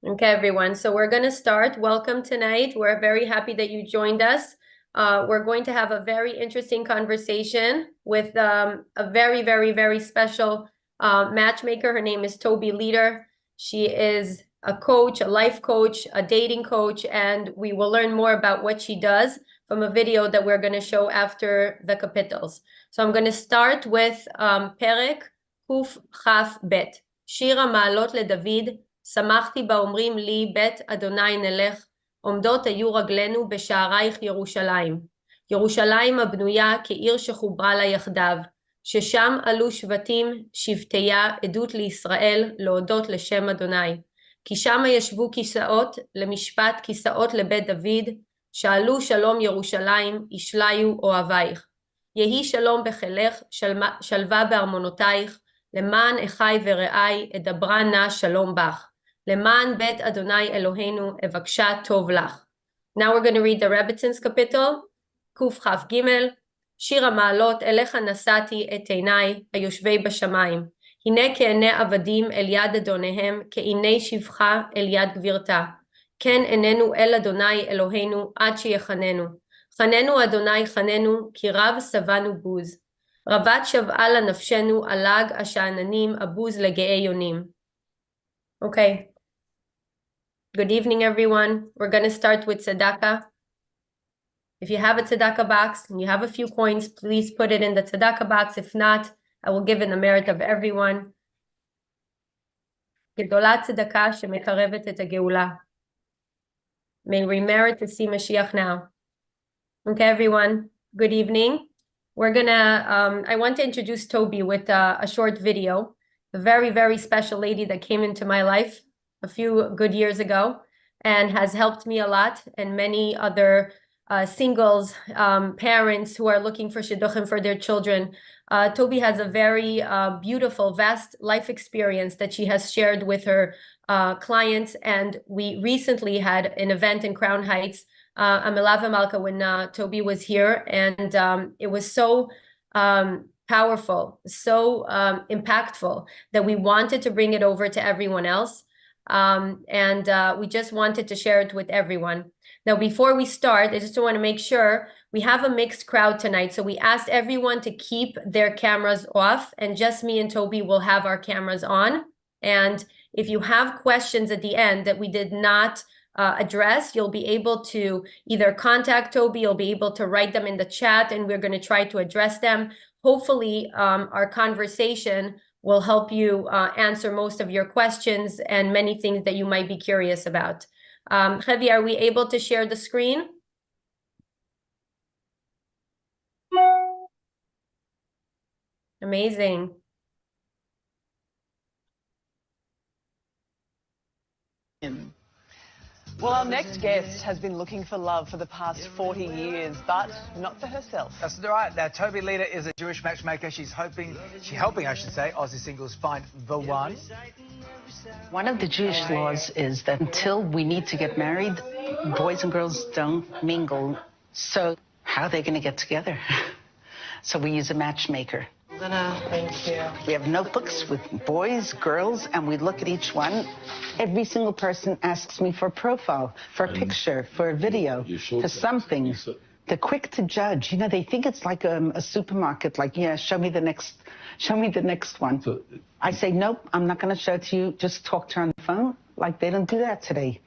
Okay, everyone. So we're going to start. Welcome tonight. We're very happy that you joined us. We're going to have a very interesting conversation with a very, very, very special matchmaker. Her name is Toby Leader. She is a coach, a life coach, a dating coach, and we will learn more about what she does from a video that we're going to show after the capitals. So I'm going to start with Perek Kuf Chaf Bet. שיר המעלות לדוד, שמחתי באומרים לי בית אדוני נלך, עומדות היו רגלינו בשערייך ירושלים. ירושלים הבנויה כעיר שחוברה לה יחדיו, ששם עלו שבטים שבטיה עדות לישראל להודות לשם אדוני. כי שם ישבו כיסאות למשפט כיסאות לבית דוד, שאלו שלום ירושלים, ישליו אוהבייך. יהי שלום בחילך, שלווה בארמונותייך, למען אחי ורעי אדברה נא שלום בך. למען בית אדוני אלוהינו אבקשה טוב לך. Now we're going to read the Rebbitzins kapitel, קכ"ג, שיר המעלות, אליך נשאתי את עיניי, היושבי בשמיים. הנה כעיני עבדים אל יד אדוניהם, כעיני שפחה אל יד גבירתה. כן עינינו אל אדוני אלוהינו, עד שיחננו. חננו אדוני חננו, כי רב שבענו בוז. רבת שבעה לנפשנו, עלג השאננים, הבוז לגאי יונים. Okay. Good evening, everyone. We're going to start with tzedakah. If you have a tzedakah box and you have a few coins, please put it in the tzedakah box. If not, I will give in the merit of everyone. גדולה צדקה שמקרבת את הגאולה. May we merit to see Mashiach now. Okay, everyone. Good evening. We're gonna, I want to introduce Toby with a short video. A very, very special lady that came into my life a few good years ago and has helped me a lot, and many other singles, parents who are looking for shidduchim for their children. Toby has a very beautiful, vast life experience that she has shared with her clients, and we recently had an event in Crown Heights, Amelava Malka, when Toby was here, and it was so powerful, so impactful that we wanted to bring it over to everyone else. And we just wanted to share it with everyone. Now, before we start, I just want to make sure we have a mixed crowd tonight. So we asked everyone to keep their cameras off, and just me and Toby will have our cameras on. And if you have questions at the end that we did not address, you'll be able to either contact Toby, you'll be able to write them in the chat, and we're going to try to address them. Hopefully, our conversation will help you answer most of your questions and many things that you might be curious about. Hevi, are we able to share the screen? Amazing. Well, our next guest has been looking for love for the past 40 years, but not for herself. That's right. Now, Toby Leader is a Jewish matchmaker. She's helping, I should say, Aussie singles find the one. One of the Jewish laws is that until we need to get married, boys and girls don't mingle. So how are they going to get together? So we use a matchmaker. Thank you. We have notebooks with boys, girls, and we look at each one. Every single person asks me for a profile, for a picture, for a video, for something. They're quick to judge. You know, they think it's like a supermarket, like, yeah, show me the next one. I say, nope, I'm not going to show it to you. Just talk to her on the phone. Like, they don't do that today.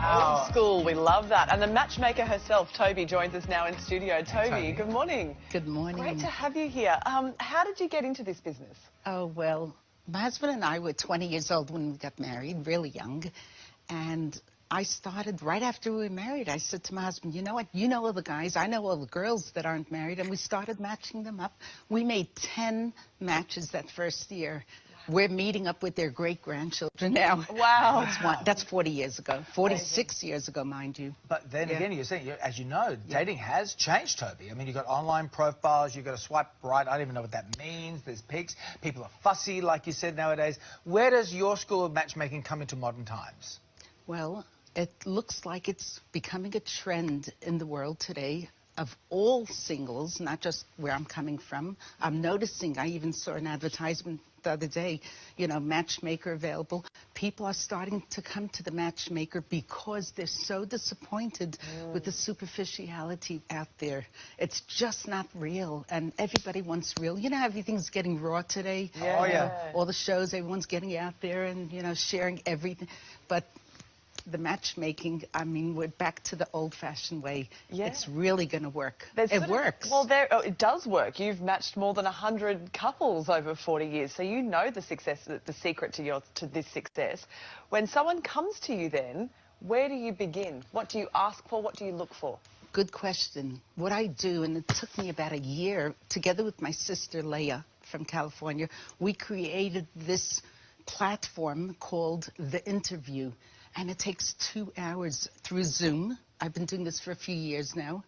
Old school, we love that. And the matchmaker herself, Toby, joins us now in studio. Toby, good morning. Good morning. Great to have you here. How did you get into this business? Oh, well, my husband and I were 20 years old when we got married, really young. And I started right after we were married. I said to my husband, you know what? You know all the guys. I know all the girls that aren't married. And we started matching them up. We made 10 matches that first year. We're meeting up with their great-grandchildren now. Wow. That's 40 years ago. 46 years ago, mind you. But then again, you're saying, as you know, dating has changed, Toby. I mean, you've got online profiles, you've got to swipe right. I don't even know what that means. There's pics. People are fussy, like you said, nowadays. Where does your school of matchmaking come into modern times? Well, it looks like it's becoming a trend in the world today of all singles, not just where I'm coming from. I'm noticing, I even saw an advertisement the other day, you know, matchmaker available. People are starting to come to the matchmaker because they're so disappointed with the superficiality out there. It's just not real, and everybody wants real. You know, everything's getting raw today. Yeah. Oh, yeah. All the shows, everyone's getting out there and, you know, sharing everything. But the matchmaking, I mean, we're back to the old-fashioned way. Yeah. It's really going to work. There's It sort of- works. Well, it does work. You've matched more than 100 couples over 40 years, so you know the success, the secret to this success. When someone comes to you then, where do you begin? What do you ask for? What do you look for? Good question. What I do, and it took me about a year, together with my sister Leah from California, we created this platform called The Interview. And it takes 2 hours through Zoom. I've been doing this for a few years now.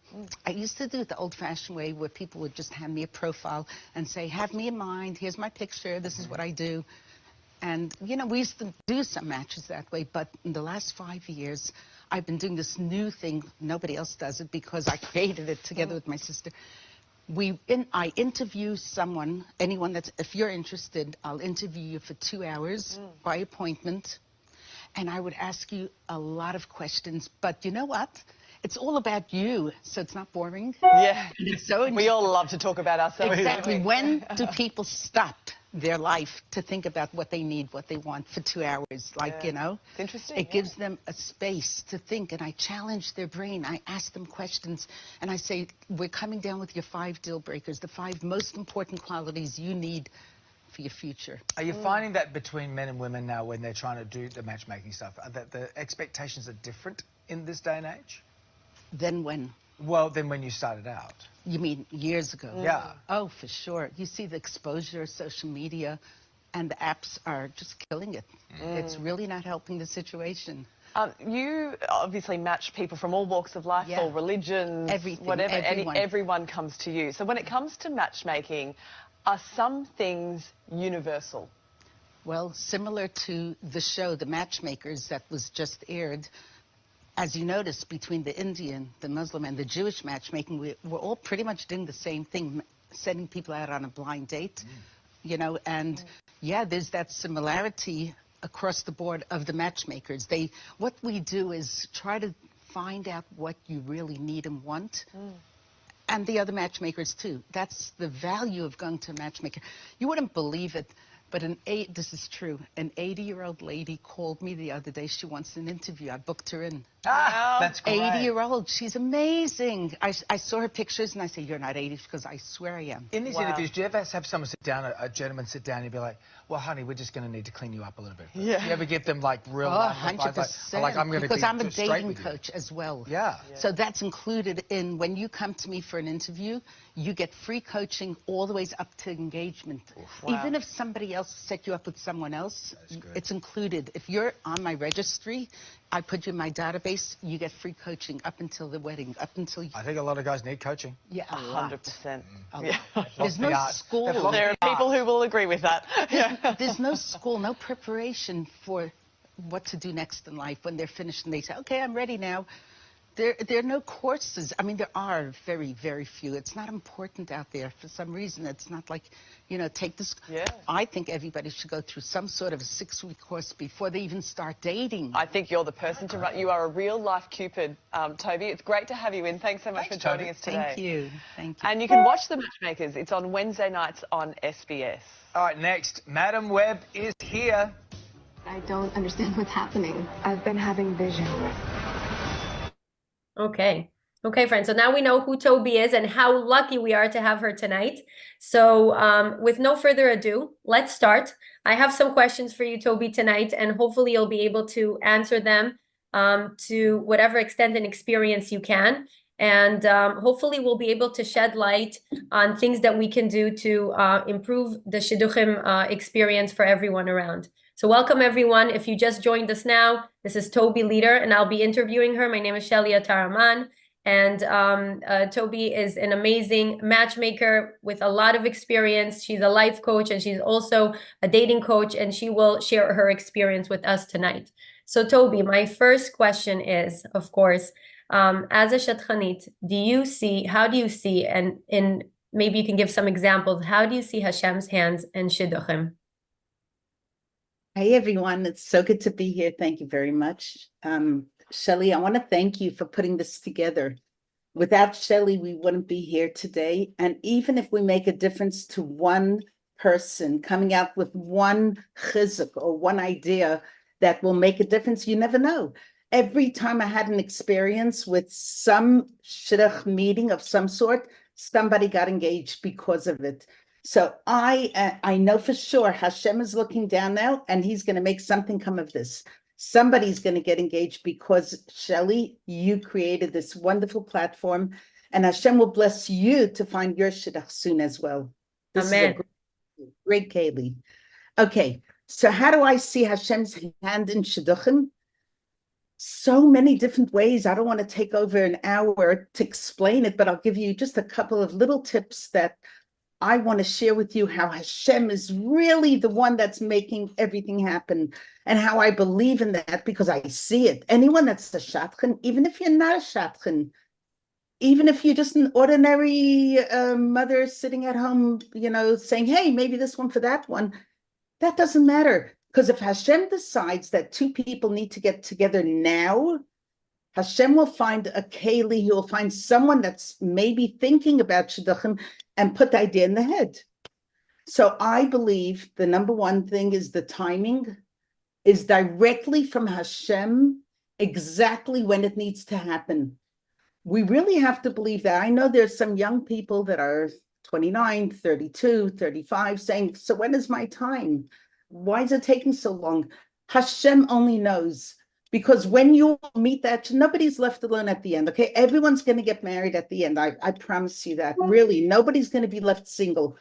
I used to do it the old-fashioned way where people would just hand me a profile and say, have me in mind, here's my picture, this is what I do. And, you know, we used to do some matches that way, but in the last 5 years, I've been doing this new thing. Nobody else does it because I created it together with my sister. I interview someone, anyone that's, if you're interested, I'll interview you for 2 hours by appointment. And I would ask you a lot of questions, but you know what? It's all about you, so it's not boring. Yeah. And it's so We all love to talk about ourselves. Exactly. don't we? When do people stop their life to think about what they need, what they want for 2 hours? Like, Yeah. you know, It's interesting, it yeah. gives them a space to think, and I challenge their brain. I ask them questions, and I say, we're coming down with your 5 deal breakers, the 5 most important qualities you need for your future. Are you finding that between men and women now when they're trying to do the matchmaking stuff, that the expectations are different in this day and age? Then when? Well, than when you started out. You mean years ago? Yeah. Oh, for sure. You see the exposure of social media, and the apps are just killing it. It's really not helping the situation. You obviously match people from all walks of life, Yeah. all religions, Everything, whatever. everyone. Everyone comes to you. So when it comes to matchmaking, are some things universal? Well, similar to the show, The Matchmakers, that was just aired, as you notice, between the Indian, the Muslim, and the Jewish matchmaking, we're all pretty much doing the same thing, sending people out on a blind date, you know, and yeah, there's that similarity across the board of the matchmakers. What we do is try to find out what you really need and want. And the other matchmakers, too. That's the value of going to a matchmaker. You wouldn't believe it, but this is true. An 80-year-old lady called me the other day. She wants an interview. I booked her in. Ah, that's great. 80-year-old. She's amazing. I saw her pictures, and I said, you're not 80, because I swear I am. In these Wow. interviews, do you ever have someone sit down, a gentleman sit down, and be like, well, honey, we're just going to need to clean you up a little bit. Yeah. Do you ever give them, like, real Oh, life advice? 100%. Like, I'm going to because be I'm a just straight dating with you. coach as well. Yeah. So that's included in when you come to me for an interview, you get free coaching all the way up to engagement. Wow. Even if somebody else set you up with someone else, That's good. it's included. If you're on my registry, I put you in my database, you get free coaching up until the wedding, up until... I think a lot of guys need coaching. Yeah, a lot. 100%. A Yeah. lot. There's no the art. school. They've lost There are people who will agree with that. Yeah. There's no school, no preparation for what to do next in life when they're finished and they say, okay, I'm ready now. There are no courses. I mean, there are very, very few. It's not important out there for some reason. It's not like, you know, take this. Yeah. I think everybody should go through some sort of a 6-week course before they even start dating. I think you're the person to run. You are a real-life Cupid, Toby. It's great to have you in. Thanks so much Thanks, for joining Toby. us today. Thank you. Thank you. And you can watch The Matchmakers. It's on Wednesday nights on SBS. All right, next, Madam Webb is here. I don't understand what's happening. I've been having visions. Okay. Okay, friends. So now we know who Toby is and how lucky we are to have her tonight. So with no further ado, let's start. I have some questions for you, Toby, tonight, and hopefully you'll be able to answer them to whatever extent and experience you can. And hopefully we'll be able to shed light on things that we can do to improve the shidduchim experience for everyone around. So welcome, everyone. If you just joined us now, this is Toby Leader, and I'll be interviewing her. My name is Sheli Atara. And Toby is an amazing matchmaker with a lot of experience. She's a life coach, and she's also a dating coach, and she will share her experience with us tonight. So Toby, my first question is, of course, as a shadchanit, how do you see, and maybe you can give some examples, how do you see Hashem's hands in shidduchim? Hey everyone, it's so good to be here. Thank you very much. Sheli, I want to thank you for putting this together. Without Sheli, we wouldn't be here today. And even if we make a difference to one person coming out with one chizuk or one idea that will make a difference, you never know. Every time I had an experience with some shidduch meeting of some sort, somebody got engaged because of it. So I know for sure Hashem is looking down now, and He's going to make something come of this. Somebody's going to get engaged because, Sheli, you created this wonderful platform, and Hashem will bless you to find your shidduch soon as well. This is a Amen. great Kaylee. Okay, so how do I see Hashem's hand in shidduchim? So many different ways. I don't want to take over an hour to explain it, but I'll give you just a couple of little tips that I want to share with you how Hashem is really the one that's making everything happen, and how I believe in that because I see it. Anyone that's a shadchan, even if you're not a shadchan, even if you're just an ordinary mother sitting at home, saying, hey, maybe this one for that one, that doesn't matter. Because if Hashem decides that two people need to get together now, Hashem will find a keli, he will find someone that's maybe thinking about shidduchim and put the idea in the head. So I believe the number one thing is the timing is directly from Hashem, exactly when it needs to happen. We really have to believe that. I know there's some young people that are 29, 32, 35 saying, so when is my time? Why is it taking so long? Hashem only knows. Because when you meet that, nobody's left alone at the end, okay? Everyone's going to get married at the end. I promise you that. Really, nobody's going to be left single.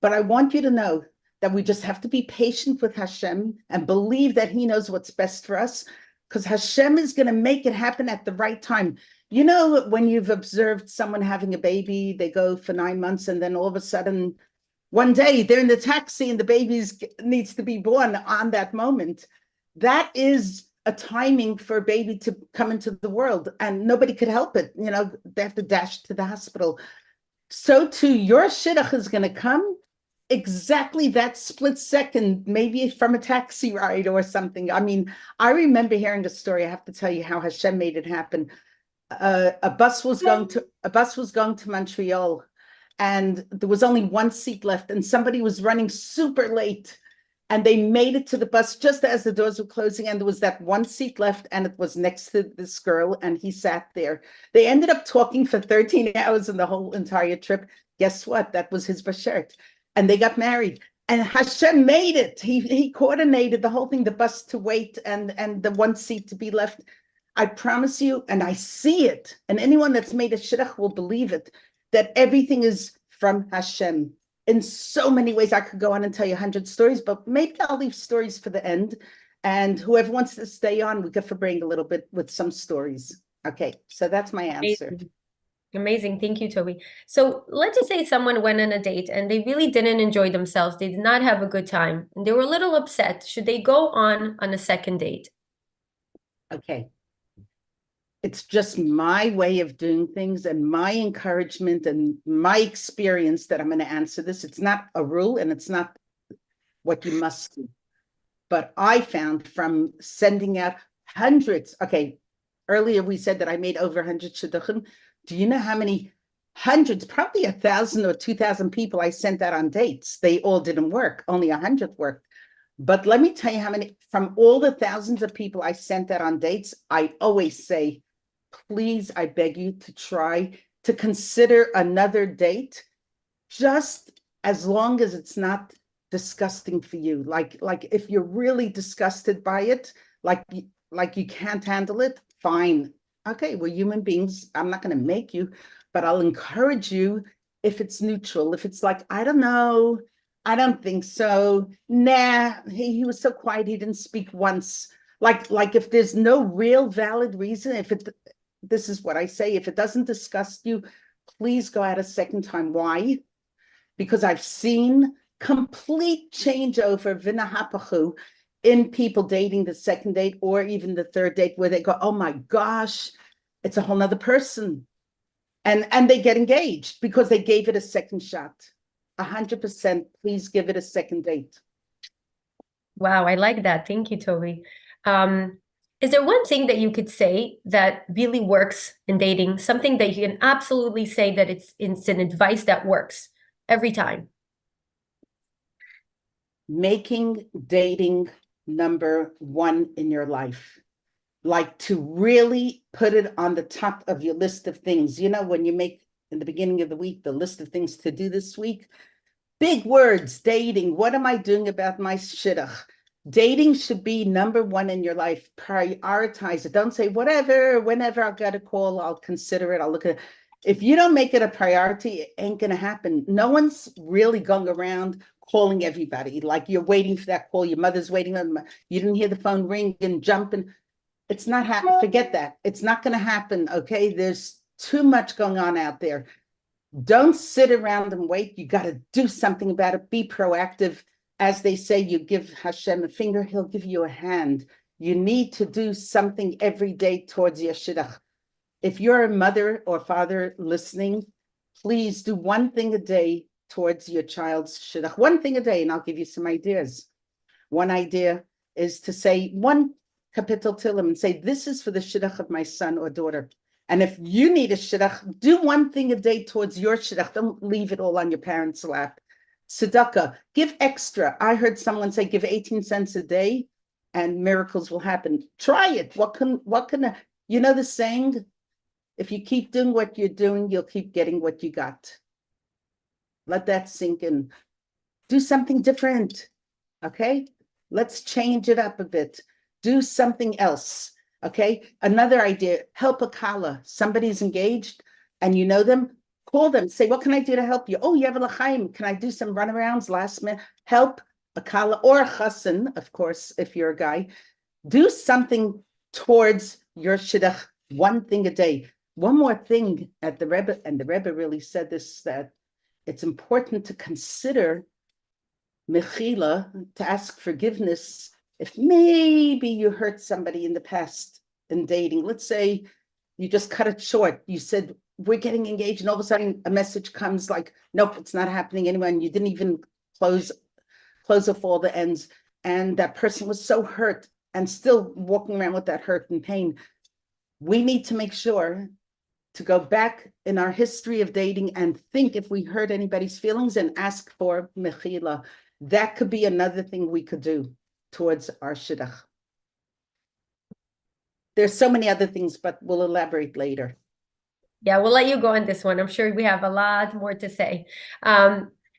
But I want you to know that we just have to be patient with Hashem and believe that He knows what's best for us, because Hashem is going to make it happen at the right time. You know, when you've observed someone having a baby, they go for 9 months, and then all of a sudden, one day they're in the taxi and the baby needs to be born on that moment. That is a timing for a baby to come into the world, and nobody could help it. They have to dash to the hospital. So too, your shidduch is going to come exactly that split second, maybe from a taxi ride or something. I mean, I remember hearing a story. I have to tell you how Hashem made it happen. A bus was going to Montreal, and there was only one seat left, and somebody was running super late. And they made it to the bus just as the doors were closing, and there was that one seat left, and it was next to this girl, and he sat there. They ended up talking for 13 hours in the whole entire trip. Guess what? That was his bashert. And they got married. And Hashem made it. He coordinated the whole thing, the bus to wait and the one seat to be left. I promise you, and I see it, and anyone that's made a shidduch will believe it, that everything is from Hashem. In so many ways, I could go on and tell you 100 stories, but maybe I'll leave stories for the end. And whoever wants to stay on, we could bring a little bit with some stories. Okay, so that's my answer. Amazing. Thank you, Toby. So let's just say someone went on a date and they really didn't enjoy themselves. They did not have a good time, and they were a little upset. Should they go on a second date? Okay. It's just my way of doing things and my encouragement and my experience that I'm going to answer this. It's not a rule, and it's not what you must do. But I found from sending out hundreds, okay, earlier we said that I made over 100 shidduchim. Do you know how many hundreds, probably 1,000 or 2,000 people I sent out on dates? They all didn't work. Only 100 worked. But let me tell you how many, from all the thousands of people I sent out on dates, I always say, please, I beg you to try to consider another date, just as long as it's not disgusting for you. Like if you're really disgusted by it, like you can't handle it, fine. Okay, we're human beings. I'm not going to make you, but I'll encourage you if it's neutral. If it's like, I don't know, I don't think so. Nah, he was so quiet. He didn't speak once. Like if there's no real valid reason, this is what I say, if it doesn't disgust you, please go out a second time. Why? Because I've seen complete changeover, v'nahapachu, in people dating the second date or even the third date, where they go, oh my gosh, it's a whole nother person. And they get engaged because they gave it a second shot. 100%, please give it a second date. Wow, I like that. Thank you, Toby. Is there one thing that you could say that really works in dating? Something that you can absolutely say that it's an advice that works every time? Making dating number one in your life. Like to really put it on the top of your list of things. You know, when you make in the beginning of the week the list of things to do this week, big words, dating. What am I doing about my shidduch? Dating should be number one in your life. Prioritize it. Don't say whatever, whenever I'll get a call, I'll consider it. I'll look at it. If you don't make it a priority, it ain't going to happen. No one's really going around calling everybody. Like you're waiting for that call. Your mother's waiting. You didn't hear the phone ring and jumping. It's not happening. Forget that. It's not going to happen. Okay. There's too much going on out there. Don't sit around and wait. You got to do something about it. Be proactive. As they say, you give Hashem a finger, he'll give you a hand. You need to do something every day towards your shidduch. If you're a mother or father listening, please do one thing a day towards your child's shidduch. One thing a day, and I'll give you some ideas. One idea is to say one kapitel Tehillim and say, this is for the shidduch of my son or daughter. And if you need a shidduch, do one thing a day towards your shidduch. Don't leave it all on your parents' lap. Tzedakah, give extra. I heard someone say, give 18 cents a day and miracles will happen. Try it. You know the saying, if you keep doing what you're doing, you'll keep getting what you got. Let that sink in. Do something different. Okay, let's change it up a bit. Do something else. Okay, another idea, help a kala. Somebody's engaged and you know them, call them, say, what can I do to help you? Oh, you have a l'chaim. Can I do some runarounds last minute? Help a kala or a chassan, of course, if you're a guy. Do something towards your shidduch, one thing a day. One more thing at the Rebbe, and the Rebbe really said this, that it's important to consider mechila, to ask forgiveness if maybe you hurt somebody in the past in dating. Let's say you just cut it short. You said, we're getting engaged, and all of a sudden a message comes like, nope, it's not happening anymore. And you didn't even close off all the ends. And that person was so hurt and still walking around with that hurt and pain. We need to make sure to go back in our history of dating and think if we hurt anybody's feelings and ask for mechila. That could be another thing we could do towards our shidduch. There's so many other things, but we'll elaborate later. Yeah, we'll let you go on this one. I'm sure we have a lot more to say.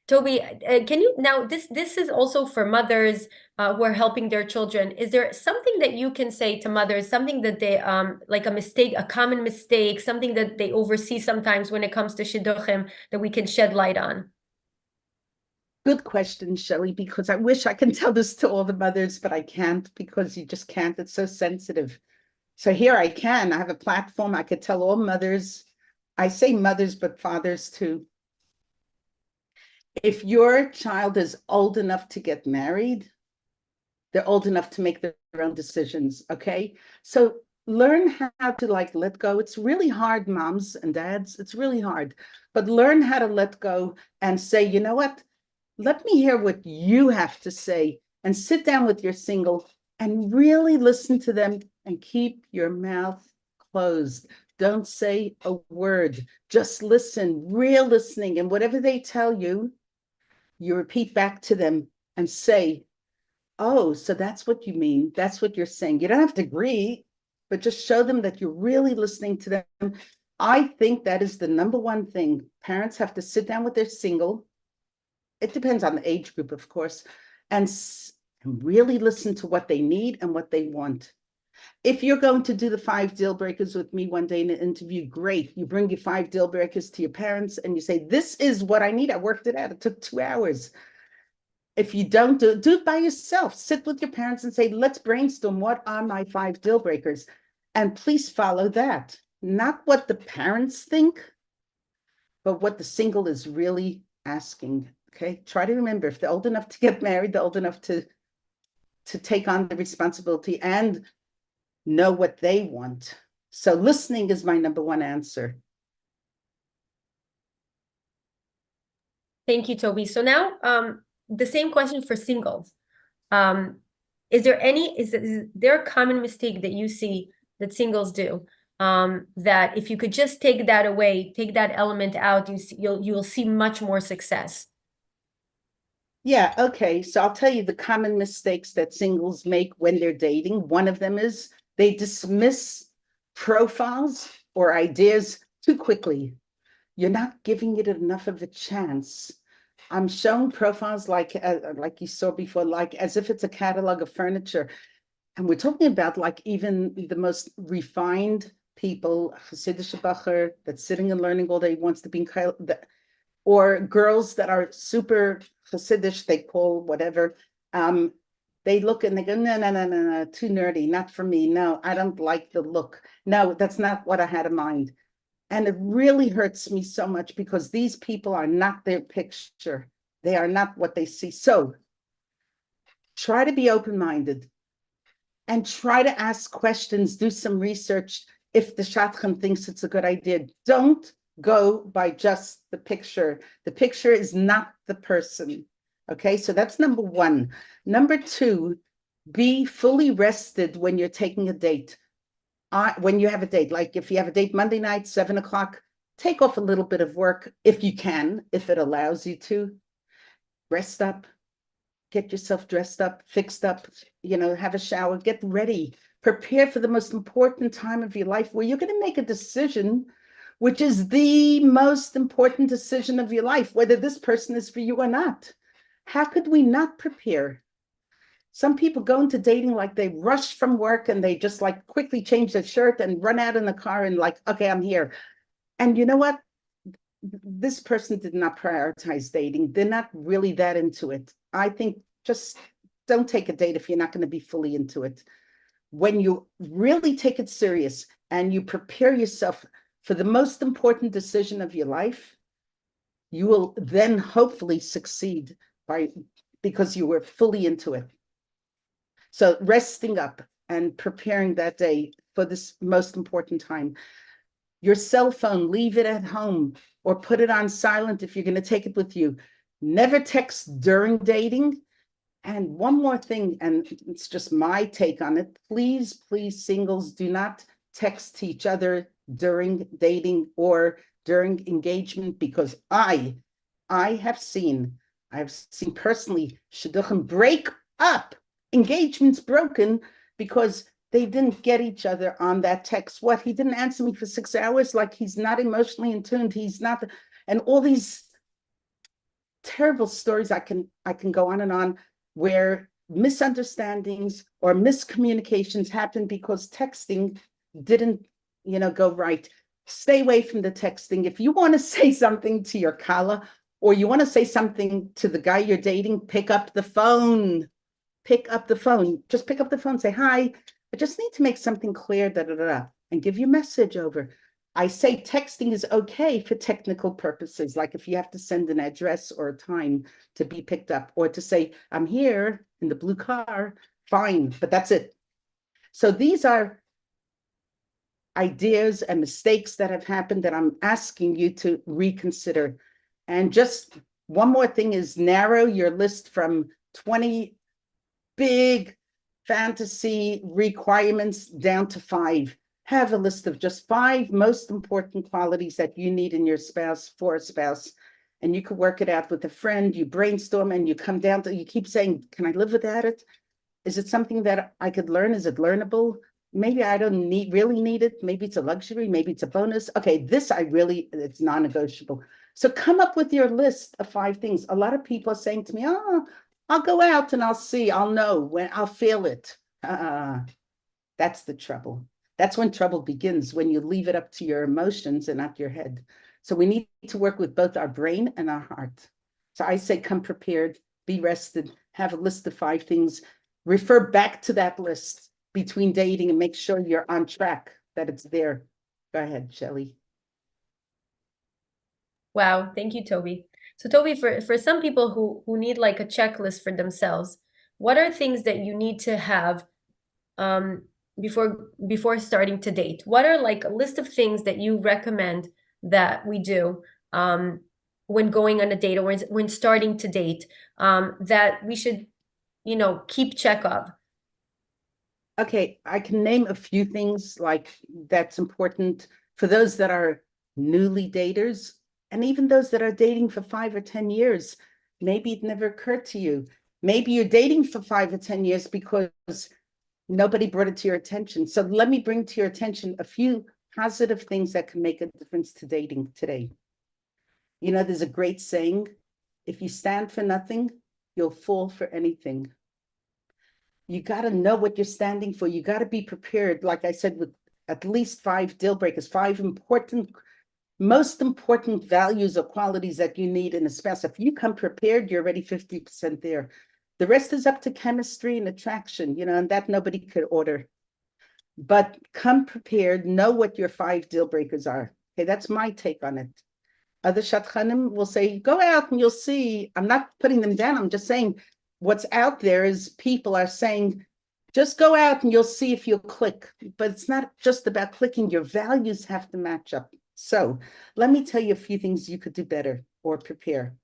Toby, can you now this is also for mothers who are helping their children. Is there something that you can say to mothers, something that they like a mistake, a common mistake, something that they oversee sometimes when it comes to shidduchim that we can shed light on? Good question, Sheli, because I wish I can tell this to all the mothers, but I can't because you just can't. It's so sensitive. So here I can. I have a platform. I could tell all mothers. I say mothers, but fathers too. If your child is old enough to get married, they're old enough to make their own decisions, okay? So learn how to let go. It's really hard, moms and dads. It's really hard. But learn how to let go and say, you know what? Let me hear what you have to say, and sit down with your single and really listen to them and keep your mouth closed. Don't say a word. Just listen, real listening. And whatever they tell you, you repeat back to them and say, oh, so that's what you mean. That's what you're saying. You don't have to agree, but just show them that you're really listening to them. I think that is the number one thing. Parents have to sit down with their single. It depends on the age group, of course, and really listen to what they need and what they want. If you're going to do the 5 deal breakers with me one day in an interview, great. You bring your 5 deal breakers to your parents and you say, this is what I need. I worked it out. It took 2 hours. If you don't do it by yourself. Sit with your parents and say, let's brainstorm what are my 5 deal breakers. And please follow that. Not what the parents think, but what the single is really asking. Okay, try to remember, if they're old enough to get married, they're old enough to take on the responsibility and know what they want. So listening is my number one answer. Thank you, Toby. So now, the same question for singles. is there a common mistake that you see that singles do? That if you could just take that away, take that element out, you'll see much more success. Yeah, okay. So I'll tell you the common mistakes that singles make when they're dating. One of them is they dismiss profiles or ideas too quickly. You're not giving it enough of a chance. I'm showing profiles like you saw before, like as if it's a catalog of furniture. And we're talking about like even the most refined people, Hasidic Bacher, that's sitting and learning all day, wants to be in or girls that are super Hasidic, they call whatever. They look and they go, no, no, no, no, no, too nerdy, not for me. No, I don't like the look. No, that's not what I had in mind. And it really hurts me so much because these people are not their picture. They are not what they see. So try to be open-minded and try to ask questions, do some research if the shadchan thinks it's a good idea. Don't go by just the picture. The picture is not the person. Okay, so that's number one. Number two, be fully rested when you're taking a date. When you have a date, like if you have a date Monday night, 7 o'clock, take off a little bit of work if you can, if it allows you to. Rest up, get yourself dressed up, fixed up, have a shower, get ready, prepare for the most important time of your life where you're going to make a decision, which is the most important decision of your life, whether this person is for you or not. How could we not prepare? Some people go into dating like they rush from work and they just like quickly change their shirt and run out in the car and like, okay, I'm here. And you know what? This person did not prioritize dating. They're not really that into it. I think just don't take a date if you're not going to be fully into it. When you really take it serious and you prepare yourself for the most important decision of your life, you will then hopefully succeed because you were fully into it. So resting up and preparing that day for this most important time. Your cell phone, leave it at home or put it on silent if you're going to take it with you. Never text during dating. And one more thing, and it's just my take on it. Please, please, singles, do not text to each other during dating or during engagement, because I've seen personally shidduchim break up, engagements broken because they didn't get each other on that text. What? He didn't answer me for 6 hours, like he's not emotionally in tune. He's not, and all these terrible stories I can go on and on where misunderstandings or miscommunications happen because texting didn't, go right. Stay away from the texting. If you want to say something to your kala or you want to say something to the guy you're dating, pick up the phone. Pick up the phone. Just pick up the phone. Say, hi, I just need to make something clear, and give your message over. I say texting is okay for technical purposes, like if you have to send an address or a time to be picked up, or to say, I'm here in the blue car, fine, but that's it. So these are ideas and mistakes that have happened that I'm asking you to reconsider. And just one more thing is narrow your list from 20 big fantasy requirements down to 5. Have a list of just 5 most important qualities that you need in your spouse, for a spouse. And you could work it out with a friend, you brainstorm and you come down to, you keep saying, can I live without it? Is it something that I could learn? Is it learnable? Maybe I don't really need it. Maybe it's a luxury. Maybe it's a bonus. Okay, this it's non-negotiable. So come up with your list of 5 things. A lot of people are saying to me, oh, I'll go out and I'll see, I'll know when I'll feel it. That's the trouble. That's when trouble begins, when you leave it up to your emotions and not your head. So we need to work with both our brain and our heart. So I say, come prepared, be rested, have a list of 5 things, refer back to that list between dating and make sure you're on track, that it's there. Go ahead, Sheli. Wow, thank you, Toby. So Toby, for some people who need like a checklist for themselves, what are things that you need to have before starting to date? What are like a list of things that you recommend that we do when going on a date or when starting to date that we should, keep check of? Okay, I can name a few things like that's important for those that are newly daters, and even those that are dating for 5 or 10 years. Maybe it never occurred to you. Maybe you're dating for 5 or 10 years because nobody brought it to your attention. So let me bring to your attention a few positive things that can make a difference to dating today. You know, there's a great saying, if you stand for nothing, you'll fall for anything. You got to know what you're standing for. You got to be prepared, like I said, with at least 5 deal breakers, 5 most important values or qualities that you need in a spouse. If you come prepared, you're already 50% there. The rest is up to chemistry and attraction, you know, and that nobody could order. But come prepared, know what your 5 deal breakers are. Okay, that's my take on it. Other shadchanim will say, go out and you'll see. I'm not putting them down. I'm just saying what's out there is people are saying, just go out and you'll see if you'll click. But it's not just about clicking. Your values have to match up. So let me tell you a few things you could do better or prepare.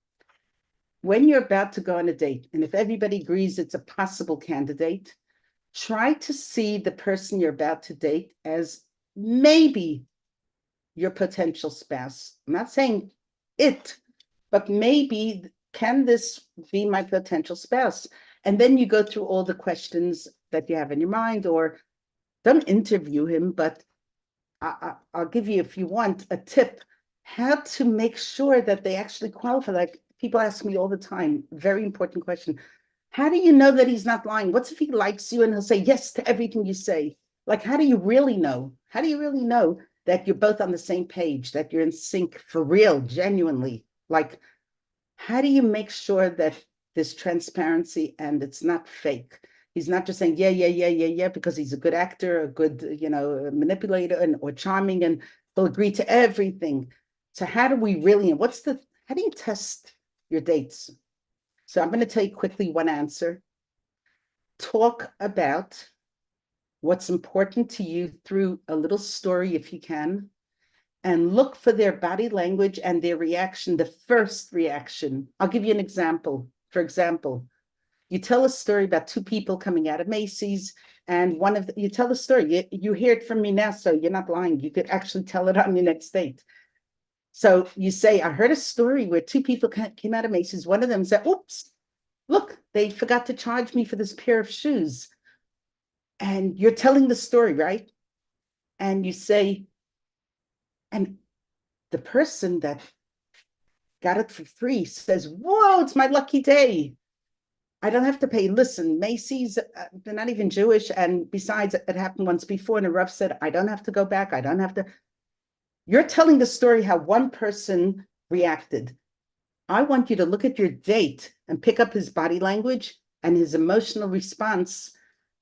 When you're about to go on a date, and if everybody agrees it's a possible candidate, try to see the person you're about to date as maybe your potential spouse. I'm not saying it, but maybe, can this be my potential spouse? And then you go through all the questions that you have in your mind, or don't interview him, but I'll give you, if you want, a tip how to make sure that they actually qualify. Like people ask me all the time, very important question. How do you know that he's not lying? What's if he likes you and he'll say yes to everything you say? Like, how do you really know? How do you really know that you're both on the same page, that you're in sync for real, genuinely? Like, how do you make sure that there's transparency and it's not fake? He's not just saying, yeah, because he's a good actor, a good, manipulator or charming, and he'll agree to everything. So how do we really, how do you test your dates? So I'm going to tell you quickly one answer. Talk about what's important to you through a little story, if you can, and look for their body language and their reaction, the first reaction. I'll give you an example. For example, you tell a story about 2 people coming out of Macy's, and you tell the story. You hear it from me now, so you're not lying. You could actually tell it on your next date. So you say, I heard a story where 2 people came out of Macy's. One of them said, oops, look, they forgot to charge me for this pair of shoes. And you're telling the story, right? And you say, and the person that got it for free says, whoa, it's my lucky day. I don't have to pay. Listen, Macy's, they're not even Jewish. And besides, it happened once before, and the Rav said, I don't have to go back. I don't have to. You're telling the story how one person reacted. I want you to look at your date and pick up his body language and his emotional response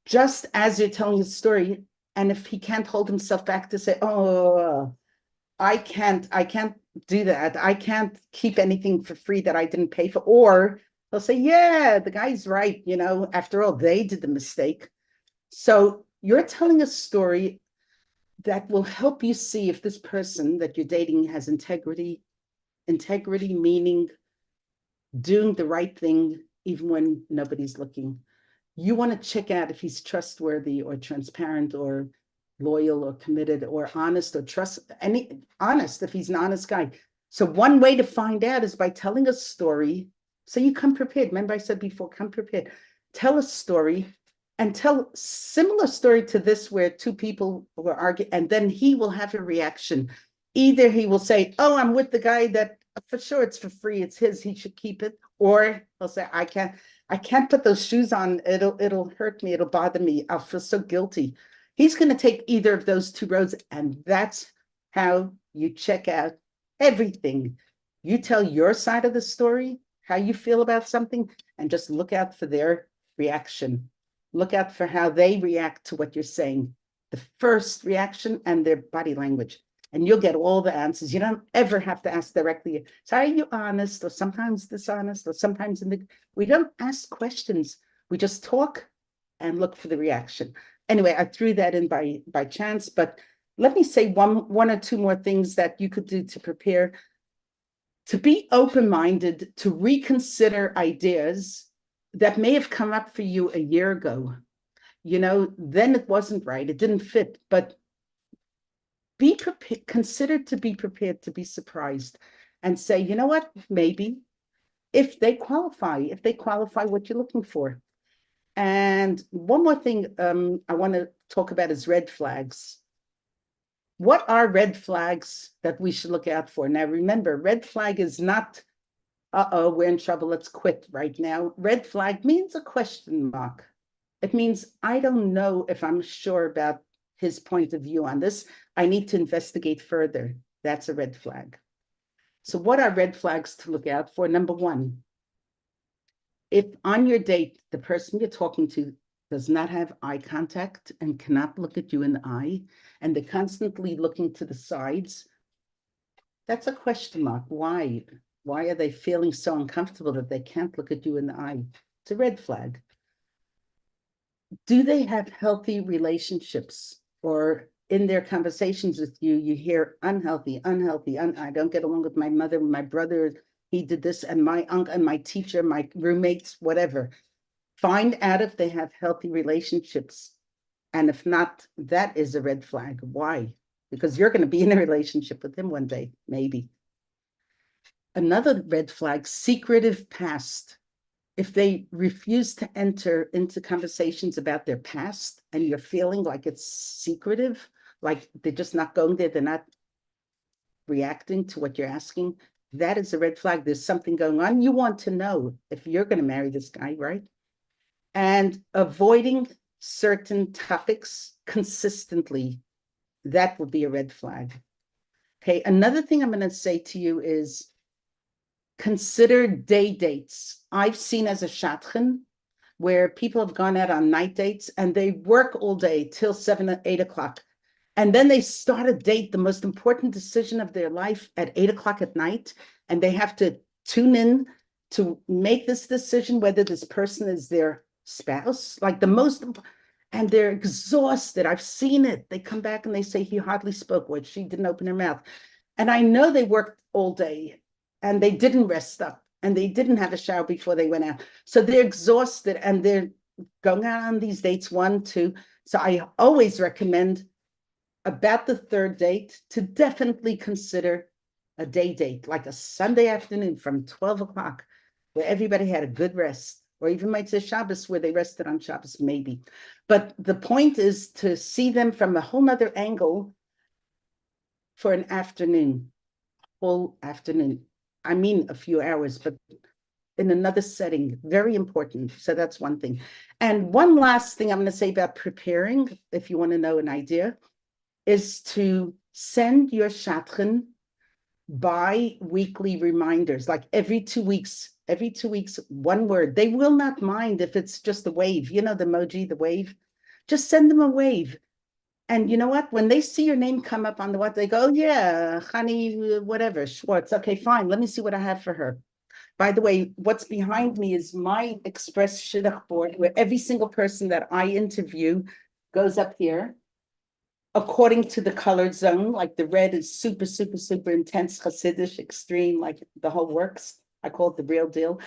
just as you're telling his story. And if he can't hold himself back to say, oh, I can't do that. I can't keep anything for free that I didn't pay for. Or they'll say, yeah, the guy's right. After all, they did the mistake. So you're telling a story that will help you see if this person that you're dating has integrity. Integrity meaning doing the right thing even when nobody's looking. You want to check out if he's trustworthy or transparent or loyal or committed or honest or honest, if he's an honest guy. So one way to find out is by telling a story. So you come prepared. Remember I said before, come prepared. Tell a story and tell similar story to this where 2 people were arguing, and then he will have a reaction. Either he will say, oh, I'm with the guy that for sure it's for free, it's his, he should keep it. Or he'll say, I can't put those shoes on. It'll hurt me. It'll bother me. I'll feel so guilty. He's going to take either of those 2 roads. And that's how you check out everything. You tell your side of the story, how you feel about something, and just look out for their reaction. Look out for how they react to what you're saying. The first reaction and their body language. And you'll get all the answers. You don't ever have to ask directly, so are you honest or sometimes dishonest or sometimes we don't ask questions. We just talk and look for the reaction. Anyway, I threw that in by chance, but let me say one or 2 more things that you could do to prepare. To be open-minded, to reconsider ideas that may have come up for you a year ago. then it wasn't right. It didn't fit. But be prepared, consider to be prepared to be surprised and say, you know what, maybe if they qualify what you're looking for. And one more thing I want to talk about is red flags. What are red flags that we should look out for? Now, remember, red flag is not, we're in trouble, let's quit right now. Red flag means a question mark. It means I don't know if I'm sure about his point of view on this. I need to investigate further. That's a red flag. So what are red flags to look out for? Number one, if on your date, the person you're talking to does not have eye contact and cannot look at you in the eye, and they're constantly looking to the sides, that's a question mark. Why? Why are they feeling so uncomfortable that they can't look at you in the eye? It's a red flag. Do they have healthy relationships? Or in their conversations with you, you hear unhealthy, I don't get along with my mother, my brother, he did this, and my uncle, and my teacher, my roommates, whatever. Find out if they have healthy relationships. And if not, that is a red flag. Why? Because you're going to be in a relationship with him one day, maybe. Another red flag, secretive past. If they refuse to enter into conversations about their past and you're feeling like it's secretive, like they're just not going there, they're not reacting to what you're asking, that is a red flag. There's something going on. You want to know if you're going to marry this guy, right? And avoiding certain topics consistently, that would be a red flag. Okay, another thing I'm going to say to you is consider day dates. I've seen as a shadchan where people have gone out on night dates and they work all day till 7 or 8 o'clock. And then they start a date, the most important decision of their life, at 8 o'clock at night. And they have to tune in to make this decision, whether this person is their spouse, like the most, and they're exhausted. I've seen it. They come back and they say, he hardly spoke, what she didn't open her mouth. And I know they worked all day and they didn't rest up and they didn't have a shower before they went out. So they're exhausted and they're going out on these dates, 1, 2. So I always recommend about the third date to definitely consider a day date, like a Sunday afternoon from 12 o'clock, where everybody had a good rest, or even might say Shabbos, where they rested on Shabbos, maybe. But the point is to see them from a whole nother angle for an afternoon, whole afternoon. I mean, a few hours, but in another setting, very important. So that's one thing. And one last thing I'm going to say about preparing, if you want to know an idea, is to send your shadchan bi-weekly reminders, like every 2 weeks, 1 word. They will not mind if it's just a wave, the emoji, the wave. Just send them a wave. And you know what? When they see your name come up on the what, they go, oh, yeah, honey, whatever, Schwartz. Okay, fine. Let me see what I have for her. By the way, what's behind me is my Express Shidduch board, where every single person that I interview goes up here according to the colored zone. Like the red is super, super, super intense, Hasidic, extreme, like the whole works. I call it the real deal.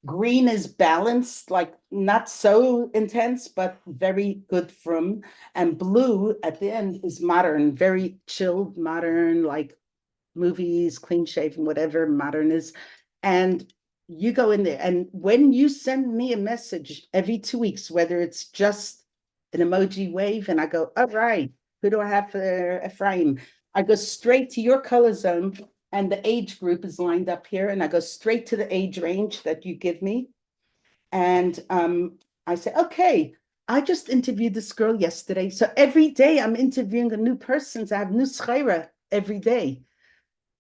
Green is balanced, like not so intense, but very good from. And blue at the end is modern, very chilled, modern, like movies, clean shaven, whatever modern is. And you go in there. And when you send me a message every 2 weeks, whether it's just an emoji wave, and I go, all right, who do I have for Ephraim? I go straight to your color zone, and the age group is lined up here, and I go straight to the age range that you give me. And I say, okay, I just interviewed this girl yesterday. So every day I'm interviewing a new person. So I have new schera every day.